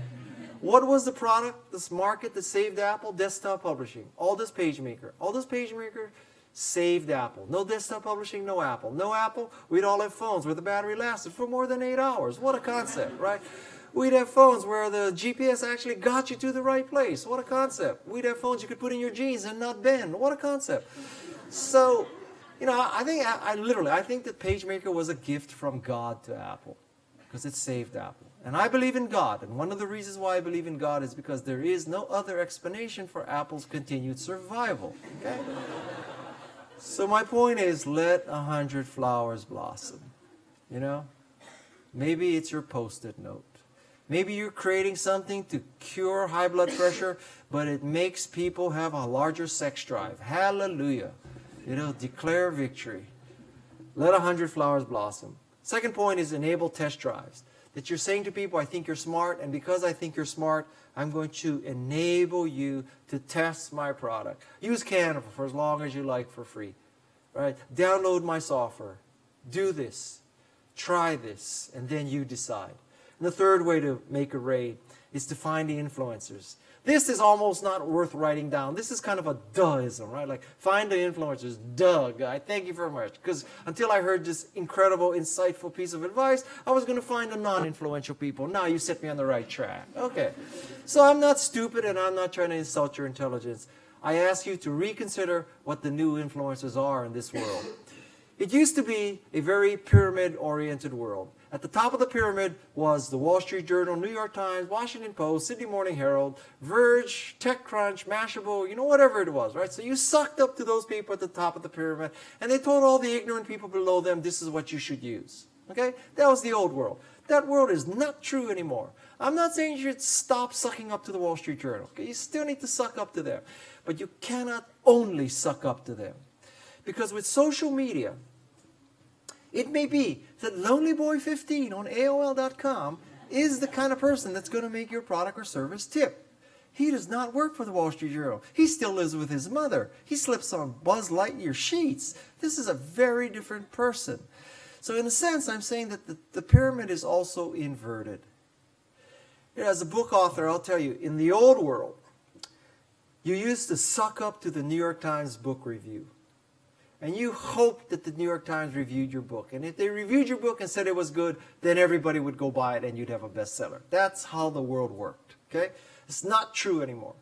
What was the product, this market that saved Apple? Desktop publishing. Aldus PageMaker. Aldus PageMaker saved Apple. No desktop publishing, no Apple. No Apple, we'd all have phones where the battery lasted for more than 8 hours. What a concept, right? We'd have phones where the GPS actually got you to the right place. What a concept. We'd have phones you could put in your jeans and not bend. What a concept. So, I think that PageMaker was a gift from God to Apple because it saved Apple. And I believe in God, and one of the reasons why I believe in God is because there is no other explanation for Apple's continued survival. Okay? So my point is, let 100 flowers blossom. Maybe it's your Post-it note. Maybe you're creating something to cure high blood pressure, but it makes people have a larger sex drive. Hallelujah. Declare victory. Let 100 flowers blossom. Second point is enable test drives. That you're saying to people, I think you're smart, and because I think you're smart, I'm going to enable you to test my product. Use Canva for as long as you like for free. Right? Download my software. Do this. Try this, and then you decide. And the third way to make a raid is to find the influencers. This is almost not worth writing down. This is kind of a duhism, right? Like, find the influencers. Duh, guy. Thank you very much. Because until I heard this incredible, insightful piece of advice, I was going to find the non-influential people. Now you set me on the right track. Okay. So I'm not stupid, and I'm not trying to insult your intelligence. I ask you to reconsider what the new influencers are in this world. It used to be a very pyramid-oriented world. At the top of the pyramid was the Wall Street Journal, New York Times, Washington Post, Sydney Morning Herald, Verge, TechCrunch, Mashable, whatever it was, right? So you sucked up to those people at the top of the pyramid, and they told all the ignorant people below them, this is what you should use, okay? That was the old world. That world is not true anymore. I'm not saying you should stop sucking up to the Wall Street Journal, okay? You still need to suck up to them, but you cannot only suck up to them. Because with social media, it may be that LonelyBoy15 on AOL.com is the kind of person that's going to make your product or service tip. He does not work for the Wall Street Journal. He still lives with his mother. He slips on Buzz Lightyear sheets. This is a very different person. So in a sense, I'm saying that the pyramid is also inverted. As a book author, I'll tell you, in the old world, you used to suck up to the New York Times book review. And you hoped that the New York Times reviewed your book. And if they reviewed your book and said it was good, then everybody would go buy it and you'd have a bestseller. That's how the world worked. Okay? It's not true anymore.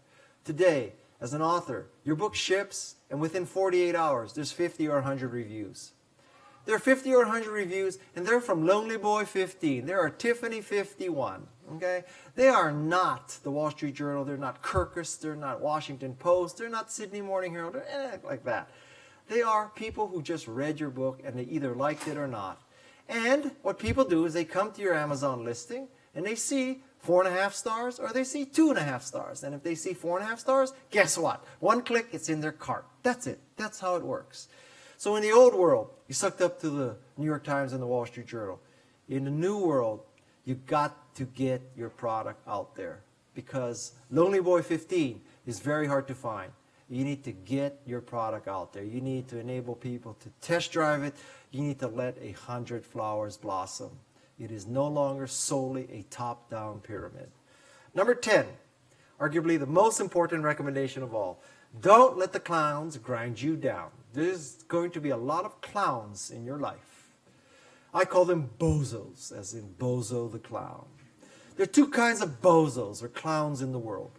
Today, as an author, your book ships, and within 48 hours, there's 50 or 100 reviews. There are 50 or 100 reviews, and they're from Lonely Boy 15. There are Tiffany 51. Okay? They are not the Wall Street Journal. They're not Kirkus. They're not Washington Post. They're not Sydney Morning Herald. They're like that. They are people who just read your book and they either liked it or not. And what people do is they come to your Amazon listing and they see 4.5 stars or they see 2.5 stars. And if they see 4.5 stars, guess what? One click, it's in their cart. That's it. That's how it works. So in the old world, you sucked up to the New York Times and the Wall Street Journal. In the new world, you got to get your product out there because Lonely Boy 15 is very hard to find. You need to get your product out there. You need to enable people to test drive it. You need to let 100 flowers blossom. It is no longer solely a top-down pyramid. Number 10, arguably the most important recommendation of all. Don't let the clowns grind you down. There's going to be a lot of clowns in your life. I call them bozos, as in Bozo the Clown. There are two kinds of bozos or clowns in the world.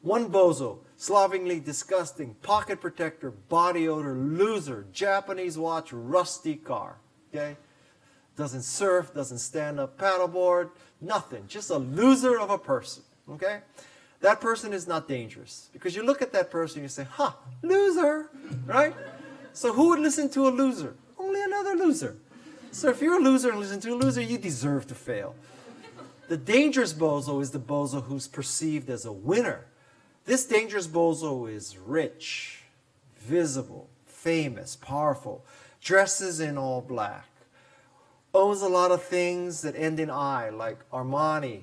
One bozo, slovenly, disgusting, pocket protector, body odor, loser, Japanese watch, rusty car. Okay? Doesn't surf, doesn't stand up paddleboard, nothing. Just a loser of a person. Okay? That person is not dangerous. Because you look at that person and you say, ha, loser, right? So who would listen to a loser? Only another loser. So if you're a loser and listen to a loser, you deserve to fail. The dangerous bozo is the bozo who's perceived as a winner. This dangerous bozo is rich, visible, famous, powerful, dresses in all black, owns a lot of things that end in I, like Armani,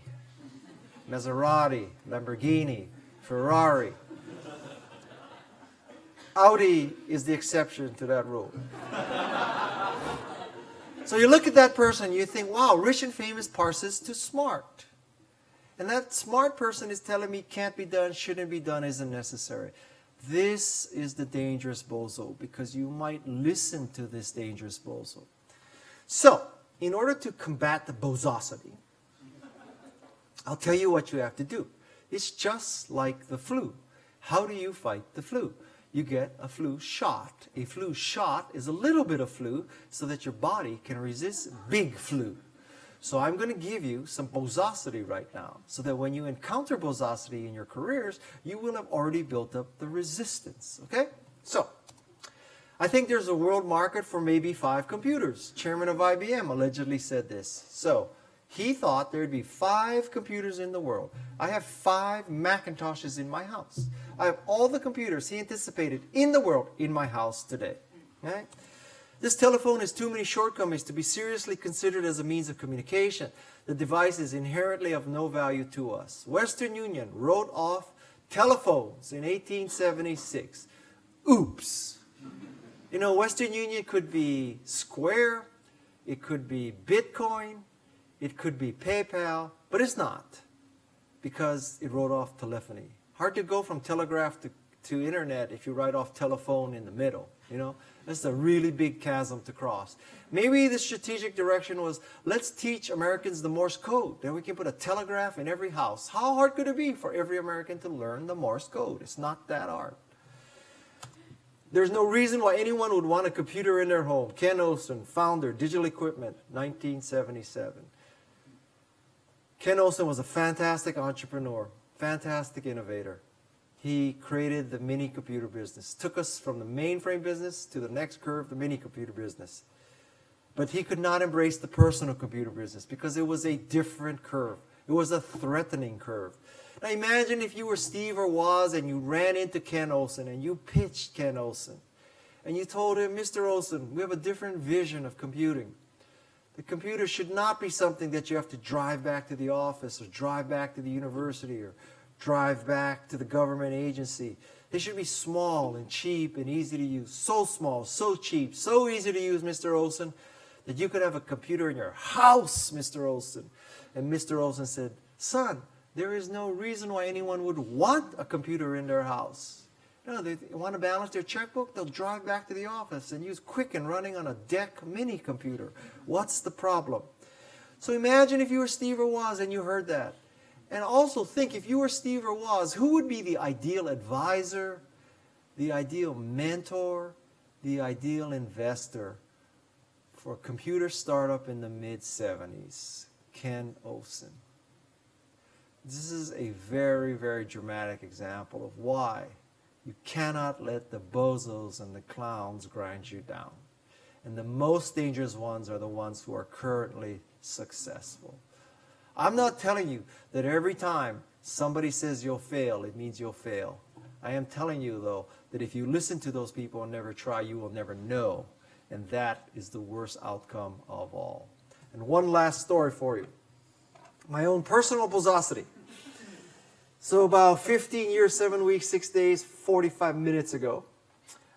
Maserati, Lamborghini, Ferrari. Audi is the exception to that rule. So you look at that person and you think, wow, rich and famous parses to smart. And that smart person is telling me can't be done, shouldn't be done, isn't necessary. This is the dangerous bozo because you might listen to this dangerous bozo. So, in order to combat the bozosity, I'll tell you what you have to do. It's just like the flu. How do you fight the flu? You get a flu shot. A flu shot is a little bit of flu so that your body can resist big flu. So I'm going to give you some bozosity right now so that when you encounter bozosity in your careers, you will have already built up the resistance. Okay? So, I think there's a world market for maybe 5 computers. Chairman of IBM allegedly said this. So, he thought there'd be 5 computers in the world. I have 5 Macintoshes in my house. I have all the computers he anticipated in the world in my house today. Okay? This telephone has too many shortcomings to be seriously considered as a means of communication. The device is inherently of no value to us. Western Union wrote off telephones in 1876. Oops. You know, Western Union could be Square, it could be Bitcoin, it could be PayPal, but it's not because it wrote off telephony. Hard to go from telegraph to internet if you write off telephone in the middle, you know. That's a really big chasm to cross. Maybe the strategic direction was, let's teach Americans the Morse code. Then we can put a telegraph in every house. How hard could it be for every American to learn the Morse code? It's not that hard. There's no reason why anyone would want a computer in their home. Ken Olsen, founder, Digital Equipment, 1977. Ken Olsen was a fantastic entrepreneur, fantastic innovator. He created the mini computer business, took us from the mainframe business to the next curve, the mini computer business. But he could not embrace the personal computer business because it was a different curve. It was a threatening curve. Now imagine if you were Steve or Woz and you ran into Ken Olsen and you pitched Ken Olsen. And you told him, Mr. Olsen, we have a different vision of computing. The computer should not be something that you have to drive back to the office or drive back to the university or drive back to the government agency. They should be small and cheap and easy to use. So small, so cheap, so easy to use, Mr. Olsen, that you could have a computer in your house, Mr. Olsen. And Mr. Olsen said, son, there is no reason why anyone would want a computer in their house. No, they want to balance their checkbook, they'll drive back to the office and use Quicken running on a DEC mini computer. What's the problem? So imagine if you were Steve or Woz and you heard that. And also think, if you were Steve or Woz, who would be the ideal advisor, the ideal mentor, the ideal investor for a computer startup in the mid-70s? Ken Olsen. This is a very, very dramatic example of why you cannot let the bozos and the clowns grind you down. And the most dangerous ones are the ones who are currently successful. I'm not telling you that every time somebody says you'll fail, it means you'll fail. I am telling you, though, that if you listen to those people and never try, you will never know. And that is the worst outcome of all. And one last story for you. My own personal Pososity. So about 15 years, 7 weeks, 6 days, 45 minutes ago,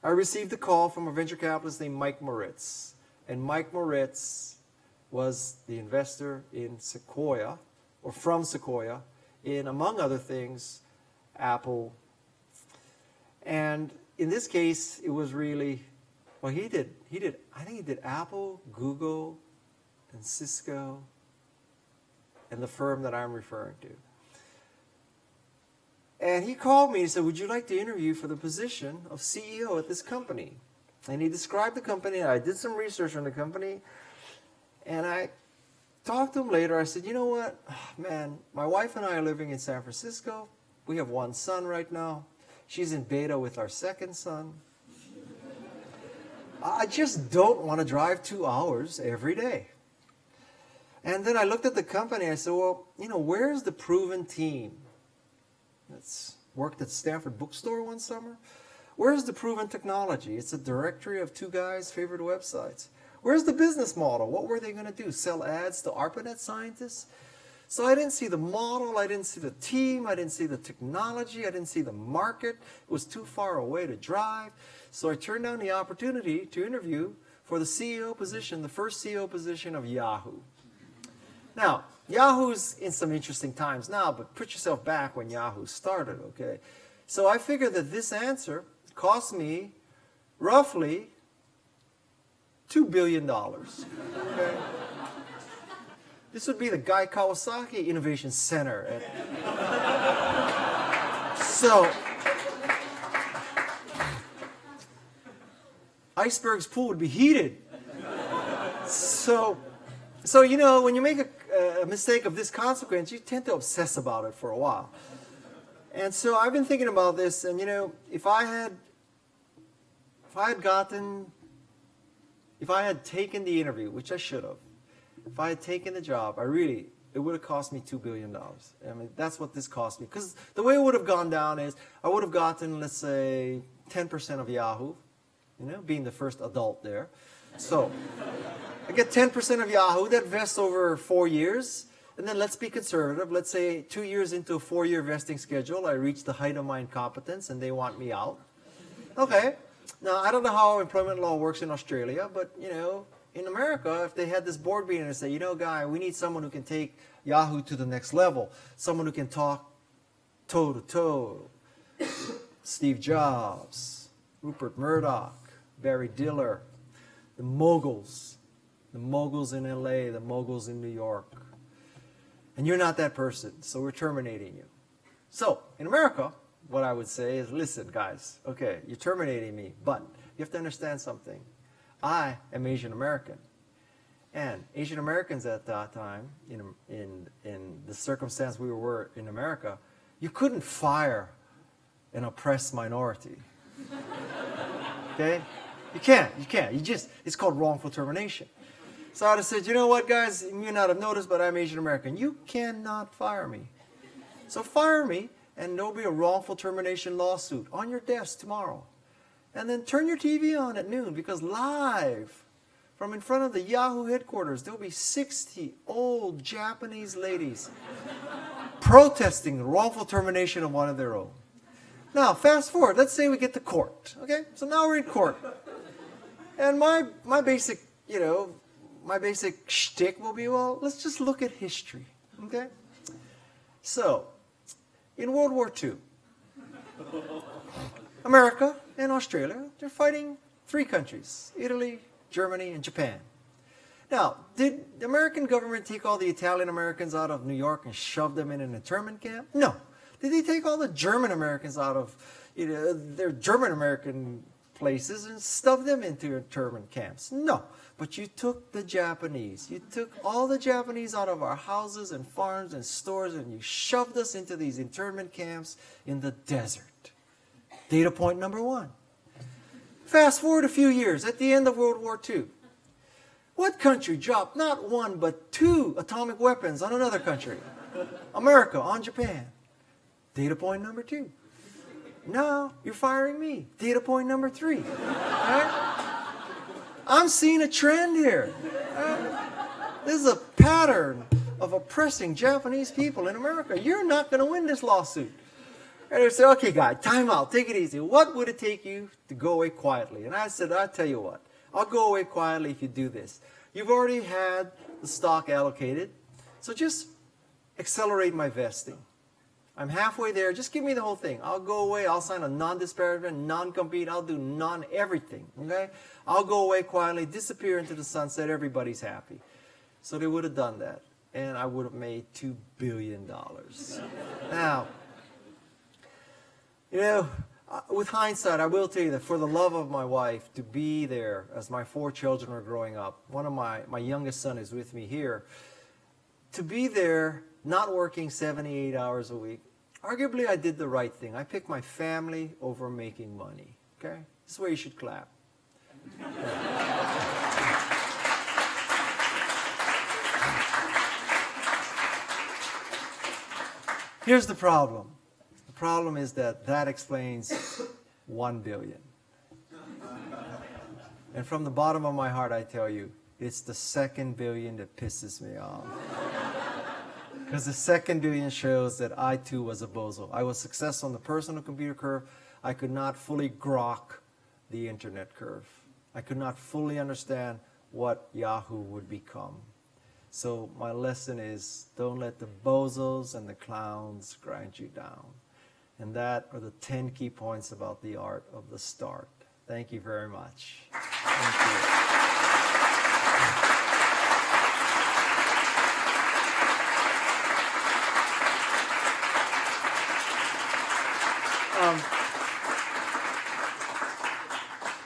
I received a call from a venture capitalist named Mike Moritz. And Mike Moritz was the investor in Sequoia, or from Sequoia, in, among other things, Apple. And in this case, it was really, well, I think he did Apple, Google, and Cisco, and the firm that I'm referring to. And he called me and said, would you like to interview for the position of CEO at this company? And he described the company, and I did some research on the company, and I talked to him later. I said, you know what, man, my wife and I are living in San Francisco. We have one son right now. She's in beta with our second son. I just don't want to drive 2 hours every day. And then I looked at the company. I said, well, you know, where's the proven team that's worked at Stanford Bookstore one summer? Where's the proven technology? It's a directory of two guys' favorite websites. Where's the business model? What were they going to do? Sell ads to ARPANET scientists? So I didn't see the model, I didn't see the team, I didn't see the technology, I didn't see the market. It was too far away to drive. So I turned down the opportunity to interview for the CEO position, the first CEO position of Yahoo. Now, Yahoo's in some interesting times now, but put yourself back when Yahoo started, okay? So I figured that this answer cost me roughly $2 billion, okay? This would be the Guy Kawasaki Innovation Center. So, Iceberg's pool would be heated. So you know, when you make a mistake of this consequence, you tend to obsess about it for a while. And so I've been thinking about this, and you know, if I had taken the interview, which I should have, if I had taken the job, it would have cost me $2 billion. I mean, that's what this cost me. Because the way it would have gone down is, I would have gotten, let's say, 10% of Yahoo, you know, being the first adult there. So, I get 10% of Yahoo, that vests over 4 years. And then let's be conservative. Let's say 2 years into a 4-year vesting schedule, I reach the height of my incompetence and they want me out. Okay. Now, I don't know how employment law works in Australia, but, you know, in America, if they had this board meeting and say, you know, Guy, we need someone who can take Yahoo to the next level, someone who can talk toe-to-toe, Steve Jobs, Rupert Murdoch, Barry Diller, the moguls in LA, the moguls in New York. And you're not that person, so we're terminating you. So, in America, what I would say is, listen, guys, okay, you're terminating me, but you have to understand something. I am Asian American, and Asian Americans at that time, in the circumstance we were in America, you couldn't fire an oppressed minority. Okay, you can't. It's called wrongful termination. So I'd have said, you know what, guys, you may not have noticed, but I'm Asian American. You cannot fire me. So fire me, and there'll be a wrongful termination lawsuit on your desk tomorrow. And then turn your TV on at noon, because live from in front of the Yahoo headquarters, there'll be 60 old Japanese ladies protesting the wrongful termination of one of their own. Now, fast forward. Let's say we get to court. Okay? So now we're in court. And my basic, you know, my basic shtick will be, well, let's just look at history. Okay? So, in World War II, America and Australia, they're fighting 3 countries, Italy, Germany, and Japan. Now, did the American government take all the Italian Americans out of New York and shove them in an internment camp? No. Did they take all the German Americans out of, you know, their German American places and stuff them into internment camps? No. But you took the Japanese. You took all the Japanese out of our houses and farms and stores, and you shoved us into these internment camps in the desert. Data point number 1. Fast forward a few years, at the end of World War II. What country dropped not one but 2 atomic weapons on another country? America on Japan. Data point number 2. Now you're firing me. Data point number 3. Right? I'm seeing a trend here. Right? This is a pattern of oppressing Japanese people in America. You're not going to win this lawsuit. And they say, okay, guy, time out. Take it easy. What would it take you to go away quietly? And I said, I'll tell you what. I'll go away quietly if you do this. You've already had the stock allocated, so just accelerate my vesting. I'm halfway there. Just give me the whole thing. I'll go away. I'll sign a non-disparagement, non-compete. I'll do non-everything. Okay? I'll go away quietly, disappear into the sunset. Everybody's happy. So they would have done that, and I would have made $2 billion. Now, you know, with hindsight, I will tell you that for the love of my wife, to be there as my 4 children were growing up, one of my youngest son is with me here, to be there, not working 78 hours a week, arguably I did the right thing. I picked my family over making money. Okay? This is where you should clap. Here's the problem. The problem is that explains $1 billion. And from the bottom of my heart, I tell you, it's the second billion that pisses me off. Because the second billion shows that I too was a bozo. I was successful on the personal computer curve. I could not fully grok the internet curve. I could not fully understand what Yahoo would become. So my lesson is, don't let the bozos and the clowns grind you down. And that are the 10 key points about the art of the start. Thank you very much. Thank you.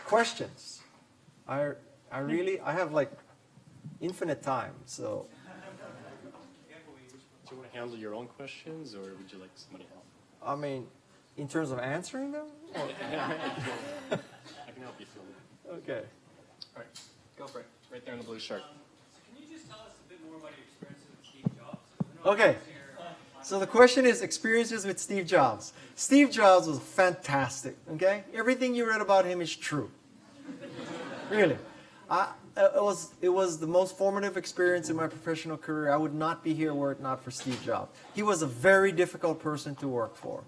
Questions? I have like infinite time, so. Do you want to handle your own questions, or would you like somebody else? I mean, in terms of answering them? Or? I can help you fill it. Okay. All right, go for it. Right there in the blue shirt. Can you just tell us a bit more about your experience with Steve Jobs? Okay. So the question is experiences with Steve Jobs. Steve Jobs was fantastic, okay? Everything you read about him is true. Really. It was the most formative experience in my professional career. I would not be here were it not for Steve Jobs. He was a very difficult person to work for.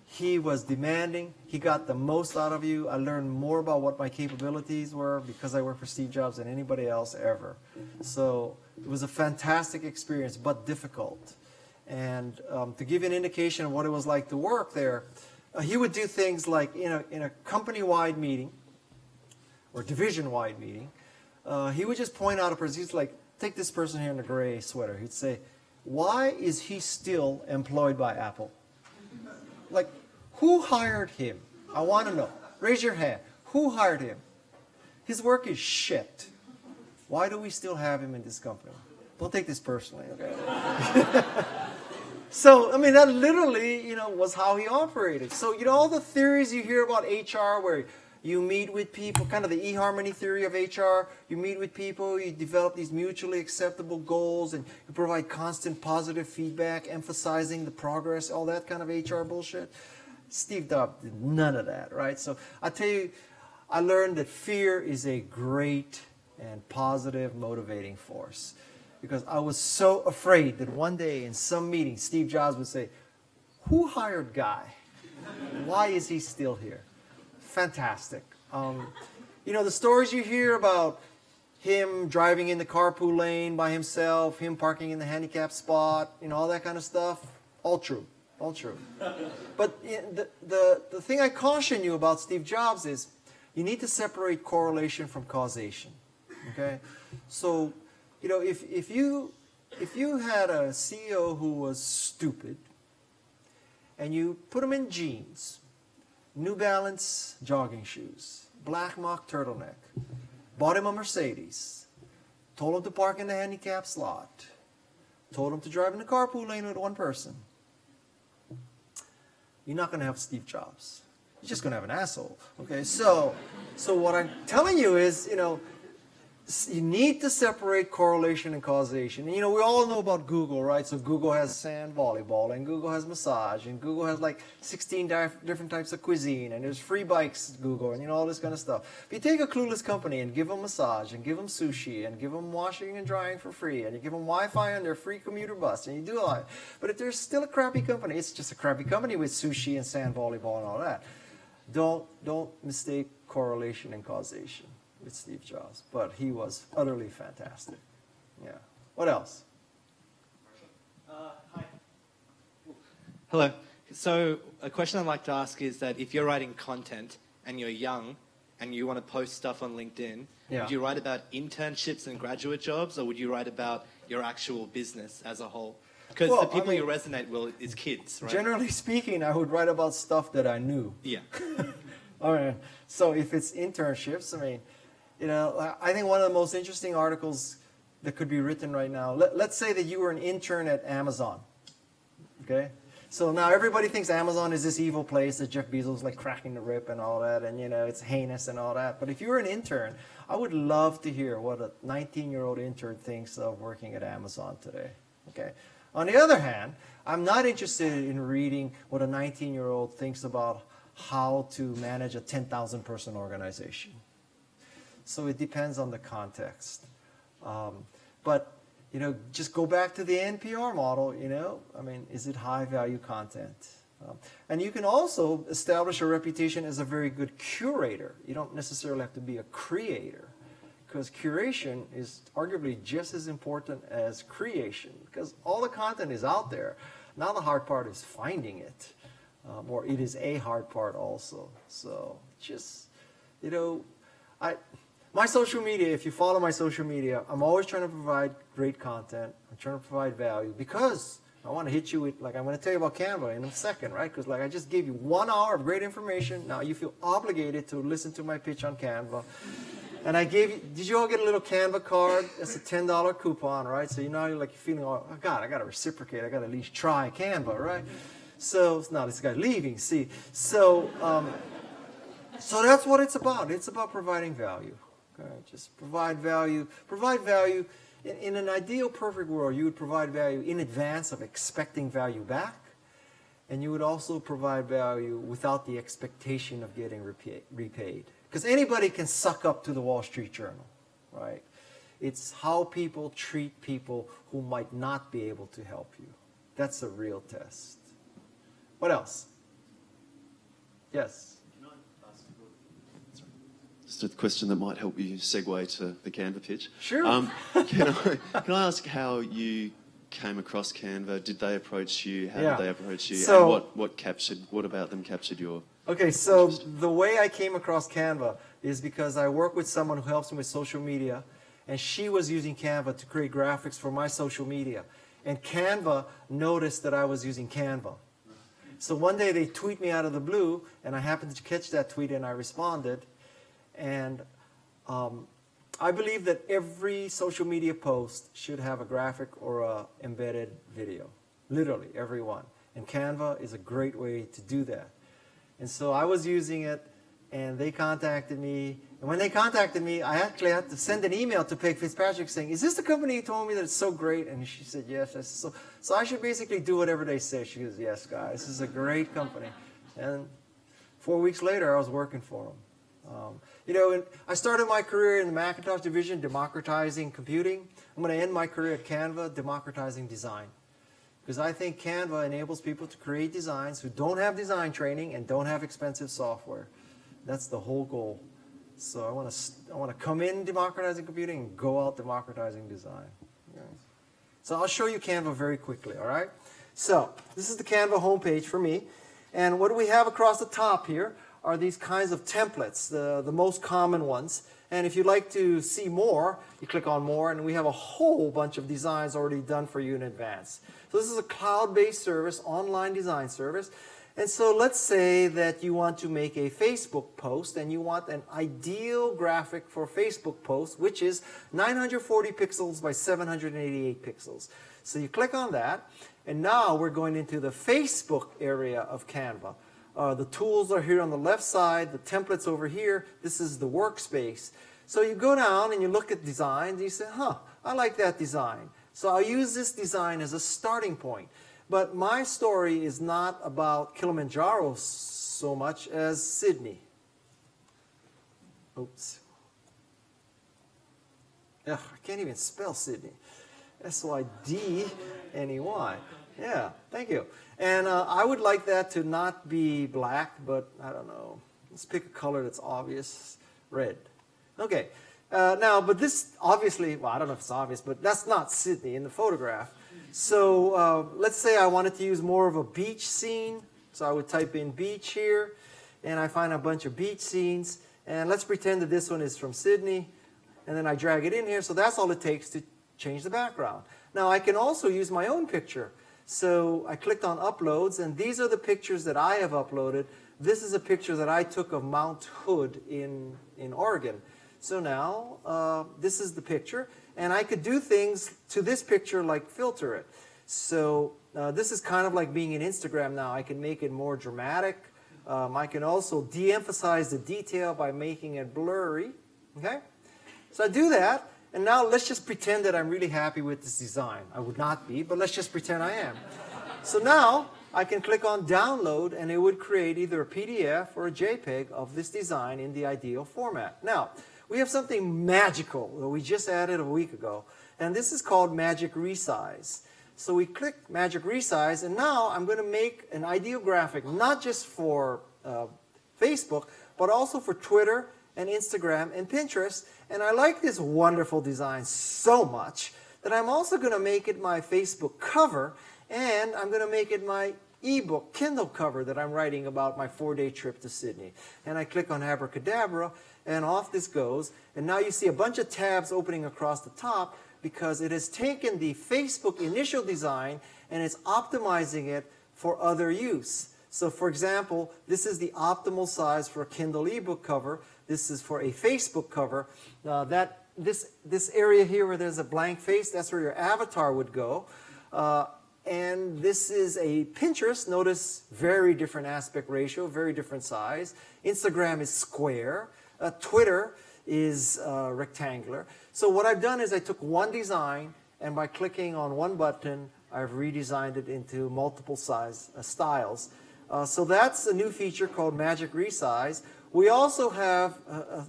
He was demanding. He got the most out of you. I learned more about what my capabilities were because I worked for Steve Jobs than anybody else ever. So it was a fantastic experience, but difficult. And to give you an indication of what it was like to work there, he would do things like in a company-wide meeting or division-wide meeting, he would just point out a person. He's like, take this person here in the gray sweater. He'd say, why is he still employed by Apple? Like, who hired him? I want to know. Raise your hand. Who hired him? His work is shit. Why do we still have him in this company? Don't take this personally, okay? So, I mean, that literally, was how he operated. So, all the theories you hear about HR where you meet with people, kind of the eHarmony theory of HR, you meet with people, you develop these mutually acceptable goals, and you provide constant positive feedback, emphasizing the progress, all that kind of HR bullshit. Steve Jobs did none of that, right? So, I tell you, I learned that fear is a great and positive motivating force. Because I was so afraid that one day in some meeting, Steve Jobs would say, who hired Guy? Why is he still here? Fantastic. The stories you hear about him driving in the carpool lane by himself, him parking in the handicapped spot, all that kind of stuff, all true. All true. But the thing I caution you about Steve Jobs is you need to separate correlation from causation. Okay? So, if you had a CEO who was stupid and you put him in jeans, New Balance jogging shoes, black mock turtleneck, bought him a Mercedes, told him to park in the handicapped slot, told him to drive in the carpool lane with one person, you're not going to have Steve Jobs. you're just going to have an asshole. Okay, so what I'm telling you is, you need to separate correlation and causation. And, we all know about Google, right? So Google has sand volleyball, and Google has massage, and Google has like 16 different types of cuisine, and there's free bikes at Google, and all this kind of stuff. If you take a clueless company and give them massage, and give them sushi, and give them washing and drying for free, and you give them Wi-Fi on their free commuter bus, and you do all that. But if there's still a crappy company, it's just a crappy company with sushi and sand volleyball and all that. Don't mistake correlation and causation with Steve Jobs, but he was utterly fantastic. Yeah. What else? Hi. Hello. So a question I'd like to ask is that if you're writing content and you're young and you want to post stuff on LinkedIn, Yeah. would you write about internships and graduate jobs, or would you write about your actual business as a whole? Because Well, the people I mean, you resonate with is kids, right? Generally speaking, I would write about stuff that I knew. Yeah. All right. So if it's internships, I think one of the most interesting articles that could be written right now, let's say that you were an intern at Amazon. Okay? So now everybody thinks Amazon is this evil place that Jeff Bezos is like cracking the whip and all that, and it's heinous and all that. But if you were an intern, I would love to hear what a 19-year-old intern thinks of working at Amazon today. Okay? On the other hand, I'm not interested in reading what a 19-year-old thinks about how to manage a 10,000 person organization. So it depends on the context. But, just go back to the NPR model, is it high value content? And you can also establish a reputation as a very good curator. You don't necessarily have to be a creator, because curation is arguably just as important as creation, because all the content is out there. Now the hard part is finding it, or it is a hard part also. So just, my social media, if you follow my social media, I'm always trying to provide great content. I'm trying to provide value, because I want to hit you with, I'm going to tell you about Canva in a second, right? Because I just gave you 1 hour of great information. Now you feel obligated to listen to my pitch on Canva. And I gave you, did you all get a little Canva card? It's a $10 coupon, right? So you're feeling, oh God, I got to reciprocate. I got to at least try Canva, right? So now this guy's leaving, see. So that's what it's about. It's about providing value. Okay? Just provide value. Provide value. In an ideal, perfect world, you would provide value in advance of expecting value back. And you would also provide value without the expectation of getting repaid. Because anybody can suck up to the Wall Street Journal, right? It's how people treat people who might not be able to help you. That's a real test. What else? Yes? Just a question that might help you segue to the Canva pitch. Sure. Can I ask how you came across Canva? Did they approach you? How Yeah. did they approach you? So- And what about them captured your... Okay, so the way I came across Canva is because I work with someone who helps me with social media, and she was using Canva to create graphics for my social media. And Canva noticed that I was using Canva. So one day they tweet me out of the blue, and I happened to catch that tweet and I responded. And I believe that every social media post should have a graphic or a embedded video. Literally, every one. And Canva is a great way to do that. And so I was using it, and they contacted me. And when they contacted me, I actually had to send an email to Peg Fitzpatrick saying, is this the company who told me that it's so great? And she said, yes. I said, so I should basically do whatever they say. She goes, yes, guys, this is a great company. And 4 weeks later, I was working for them. And I started my career in the Macintosh division, democratizing computing. I'm going to end my career at Canva, democratizing design. Because I think Canva enables people to create designs who don't have design training and don't have expensive software. That's the whole goal. So I want to come in democratizing computing and go out democratizing design. Okay. So I'll show you Canva very quickly, all right? So this is the Canva homepage for me. And what do we have across the top here are these kinds of templates, the most common ones. And if you'd like to see more, you click on more, and we have a whole bunch of designs already done for you in advance. So this is a cloud-based service, online design service. And so let's say that you want to make a Facebook post, and you want an ideal graphic for Facebook post, which is 940 pixels by 788 pixels. So you click on that, and now we're going into the Facebook area of Canva. The tools are here on the left side, the templates over here. This is the workspace. So you go down and you look at designs and you say, I like that design. So I'll use this design as a starting point. But my story is not about Kilimanjaro so much as Sydney. Oops. Ugh, I can't even spell Sydney. S-Y-D-N-E-Y. Yeah, thank you. And I would like that to not be black, but I don't know. Let's pick a color that's obvious. Red. Okay. Now, but this obviously, well, I don't know if it's obvious, but that's not Sydney in the photograph. So let's say I wanted to use more of a beach scene. So I would type in beach here, and I find a bunch of beach scenes. And let's pretend that this one is from Sydney, and then I drag it in here. So that's all it takes to change the background. Now, I can also use my own picture. So I clicked on uploads, and these are the pictures that I have uploaded. This is a picture that I took of Mount Hood in Oregon. So now, this is the picture, and I could do things to this picture like filter it. So this is kind of like being in Instagram now. I can make it more dramatic. I can also de-emphasize the detail by making it blurry. Okay? So I do that, and now let's just pretend that I'm really happy with this design. I would not be, but let's just pretend I am. So now I can click on download, and it would create either a PDF or a JPEG of this design in the ideal format. Now, we have something magical that we just added a week ago, and this is called Magic Resize. So we click Magic Resize, and now I'm going to make an ideal graphic, not just for Facebook, but also for Twitter and Instagram and Pinterest. And I like this wonderful design so much that I'm also going to make it my Facebook cover, and I'm going to make it my ebook Kindle cover that I'm writing about my 4-day trip to Sydney. And I click on Abracadabra, and off this goes. And now you see a bunch of tabs opening across the top because it has taken the Facebook initial design and it's optimizing it for other use. So for example, this is the optimal size for a Kindle ebook cover. This is for a Facebook cover. This area here where there's a blank face, that's where your avatar would go. And this is a Pinterest. Notice very different aspect ratio, very different size. Instagram is square. Twitter is rectangular. So what I've done is I took one design, and by clicking on one button, I've redesigned it into multiple size styles. So that's a new feature called Magic Resize. We also have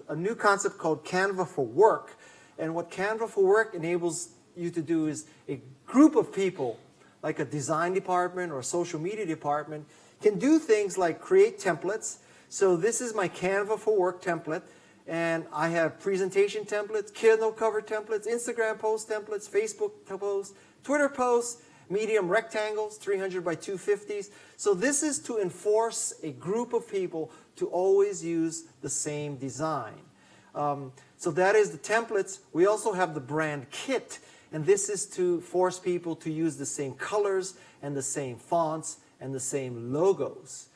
a new concept called Canva for Work. And what Canva for Work enables you to do is a group of people, like a design department or a social media department, can do things like create templates. So this is my Canva for Work template, and I have presentation templates, Kindle cover templates, Instagram post templates, Facebook posts, Twitter posts, medium rectangles, 300 by 250s. So this is to enforce a group of people to always use the same design. So that is the templates. We also have the brand kit, and this is to force people to use the same colors and the same fonts and the same logos.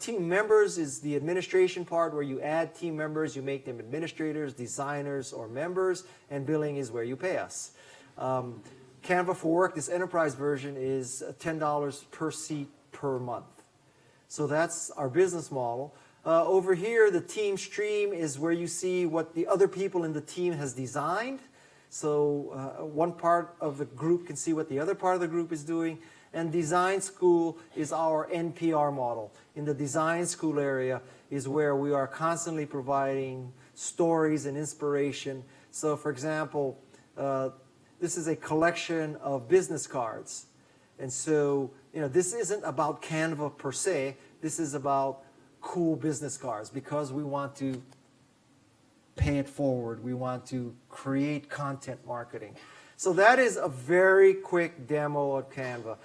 Team members is the administration part where you add team members, you make them administrators, designers, or members, and billing is where you pay us. Canva for Work, this enterprise version, is $10 per seat per month. So that's our business model. Over here, the team stream is where you see what the other people in the team has designed. So one part of the group can see what the other part of the group is doing. And Design School is our NPR model. In the Design School area is where we are constantly providing stories and inspiration. So for example, this is a collection of business cards. And so, this isn't about Canva per se. This is about cool business cards because we want to pay it forward. We want to create content marketing. So that is a very quick demo of Canva.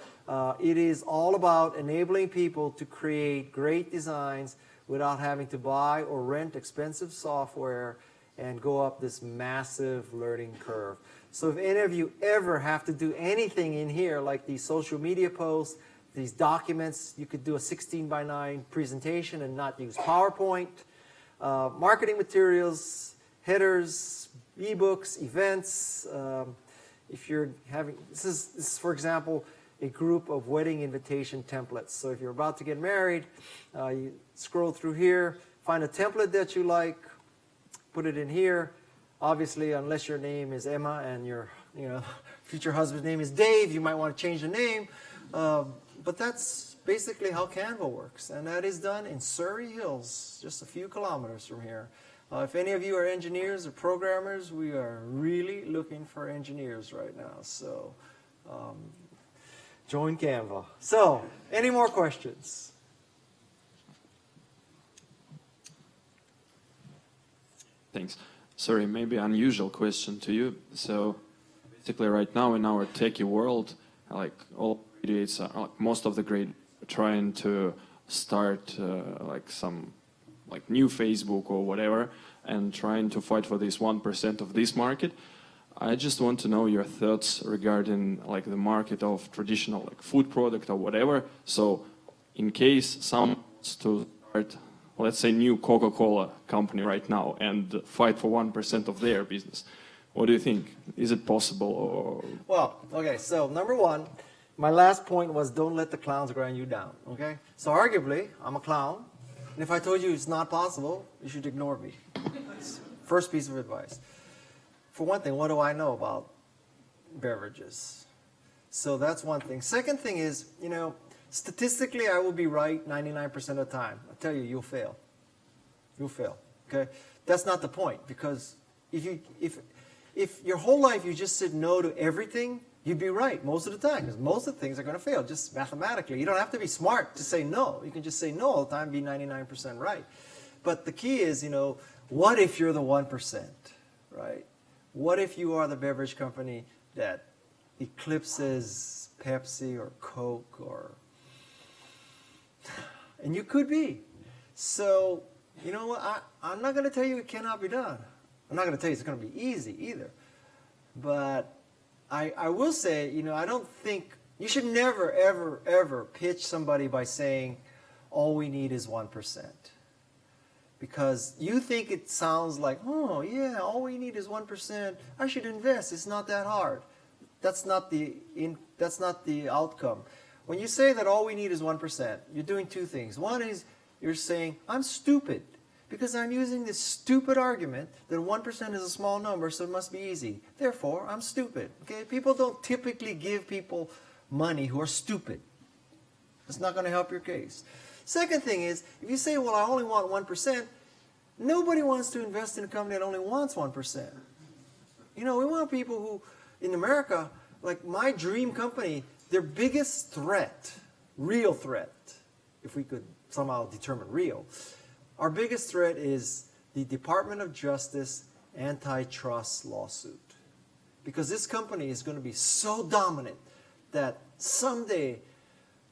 It is all about enabling people to create great designs without having to buy or rent expensive software and go up this massive learning curve. So if any of you ever have to do anything in here, like these social media posts, these documents, you could do a 16:9 presentation and not use PowerPoint. Marketing materials, headers, ebooks, events. If you're having, this is for example, a group of wedding invitation templates. So if you're about to get married, you scroll through here, find a template that you like, put it in here. Obviously, unless your name is Emma and your future husband's name is Dave, you might want to change the name. But that's basically how Canva works. And that is done in Surrey Hills, just a few kilometers from here. If any of you are engineers or programmers, we are really looking for engineers right now. So join Canva. So, any more questions? Thanks. Sorry, maybe unusual question to you. So basically right now in our techie world, like all grades, like most of the grades are trying to start like some like new Facebook or whatever and trying to fight for this 1% of this market. I just want to know your thoughts regarding like the market of traditional like food product or whatever. So in case someone wants to start, let's say, new Coca-Cola company right now and fight for 1% of their business, what do you think? Is it possible? Or Well, okay, so number one, my last point was don't let the clowns grind you down, okay? So arguably, I'm a clown, and if I told you it's not possible, you should ignore me. First piece of advice. For one thing, what do I know about beverages? So that's one thing. Second thing is, statistically, I will be right 99% of the time. I tell you, you'll fail. You'll fail, okay? That's not the point, because if your whole life you just said no to everything, you'd be right most of the time, because most of the things are going to fail, just mathematically. You don't have to be smart to say no. You can just say no all the time and be 99% right. But the key is, what if you're the 1%, right? What if you are the beverage company that eclipses Pepsi or Coke and you could be. So, you know what? I'm not going to tell you it cannot be done. I'm not going to tell you it's going to be easy either. But I will say, I don't think you should never, ever, ever pitch somebody by saying all we need is 1%. Because you think it sounds like, oh yeah, all we need is 1%. I should invest. It's not that hard. That's not the outcome. When you say that all we need is 1%, you're doing two things. One is you're saying, I'm stupid because I'm using this stupid argument that 1% is a small number, so it must be easy. Therefore, I'm stupid. Okay? People don't typically give people money who are stupid. It's not going to help your case. Second thing is, if you say, well, I only want 1%, nobody wants to invest in a company that only wants 1%. We want people who, in America, like my dream company, their biggest threat, real threat, if we could somehow determine real, our biggest threat is the Department of Justice antitrust lawsuit. Because this company is going to be so dominant that someday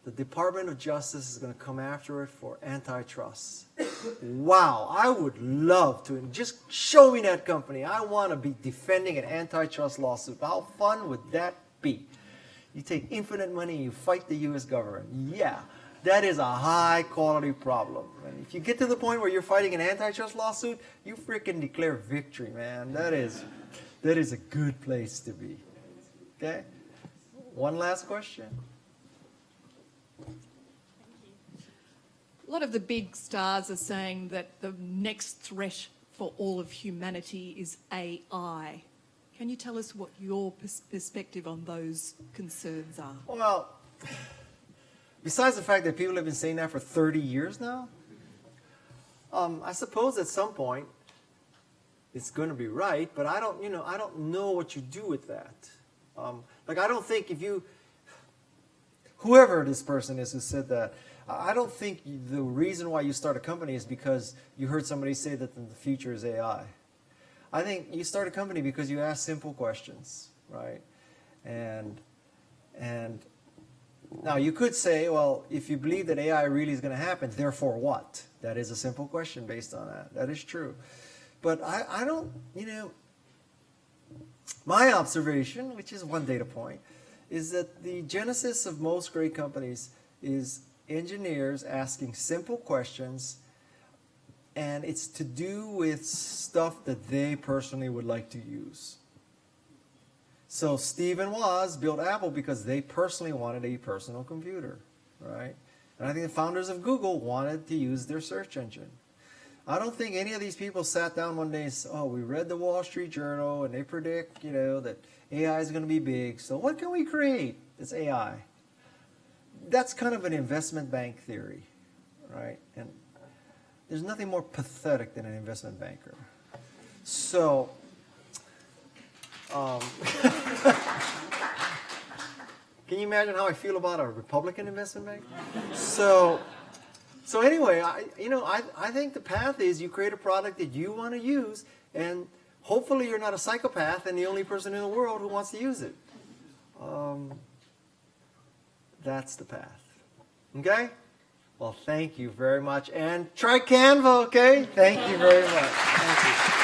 the Department of Justice is going to come after it for antitrust. Wow, I would love to. Just show me that company. I want to be defending an antitrust lawsuit. How fun would that be? You take infinite money and you fight the U.S. government. Yeah, that is a high-quality problem. And if you get to the point where you're fighting an antitrust lawsuit, you freaking declare victory, man. That is a good place to be. Okay? One last question. A lot of the big stars are saying that the next threat for all of humanity is AI. Can you tell us what your perspective on those concerns are? Well, besides the fact that people have been saying that for 30 years now, I suppose at some point it's going to be right, but I don't know what you do with that. I don't think whoever this person is who said that, I don't think the reason why you start a company is because you heard somebody say that the future is AI. I think you start a company because you ask simple questions, right? And now you could say, well, if you believe that AI really is going to happen, therefore what? That is a simple question based on that. That is true. But I don't, my observation, which is one data point, is that the genesis of most great companies is engineers asking simple questions, and it's to do with stuff that they personally would like to use. So Steve and Woz built Apple because they personally wanted a personal computer, right? And I think the founders of Google wanted to use their search engine. I don't think any of these people sat down one day and said, oh, we read the Wall Street Journal and they predict, that AI is going to be big. So what can we create? It's AI. That's kind of an investment bank theory, right? And there's nothing more pathetic than an investment banker. So, can you imagine how I feel about a Republican investment bank? So anyway, I think the path is you create a product that you want to use, and hopefully you're not a psychopath and the only person in the world who wants to use it. That's the path. Okay? Well, thank you very much, and try Canva. Okay? Thank you very much. Thank you.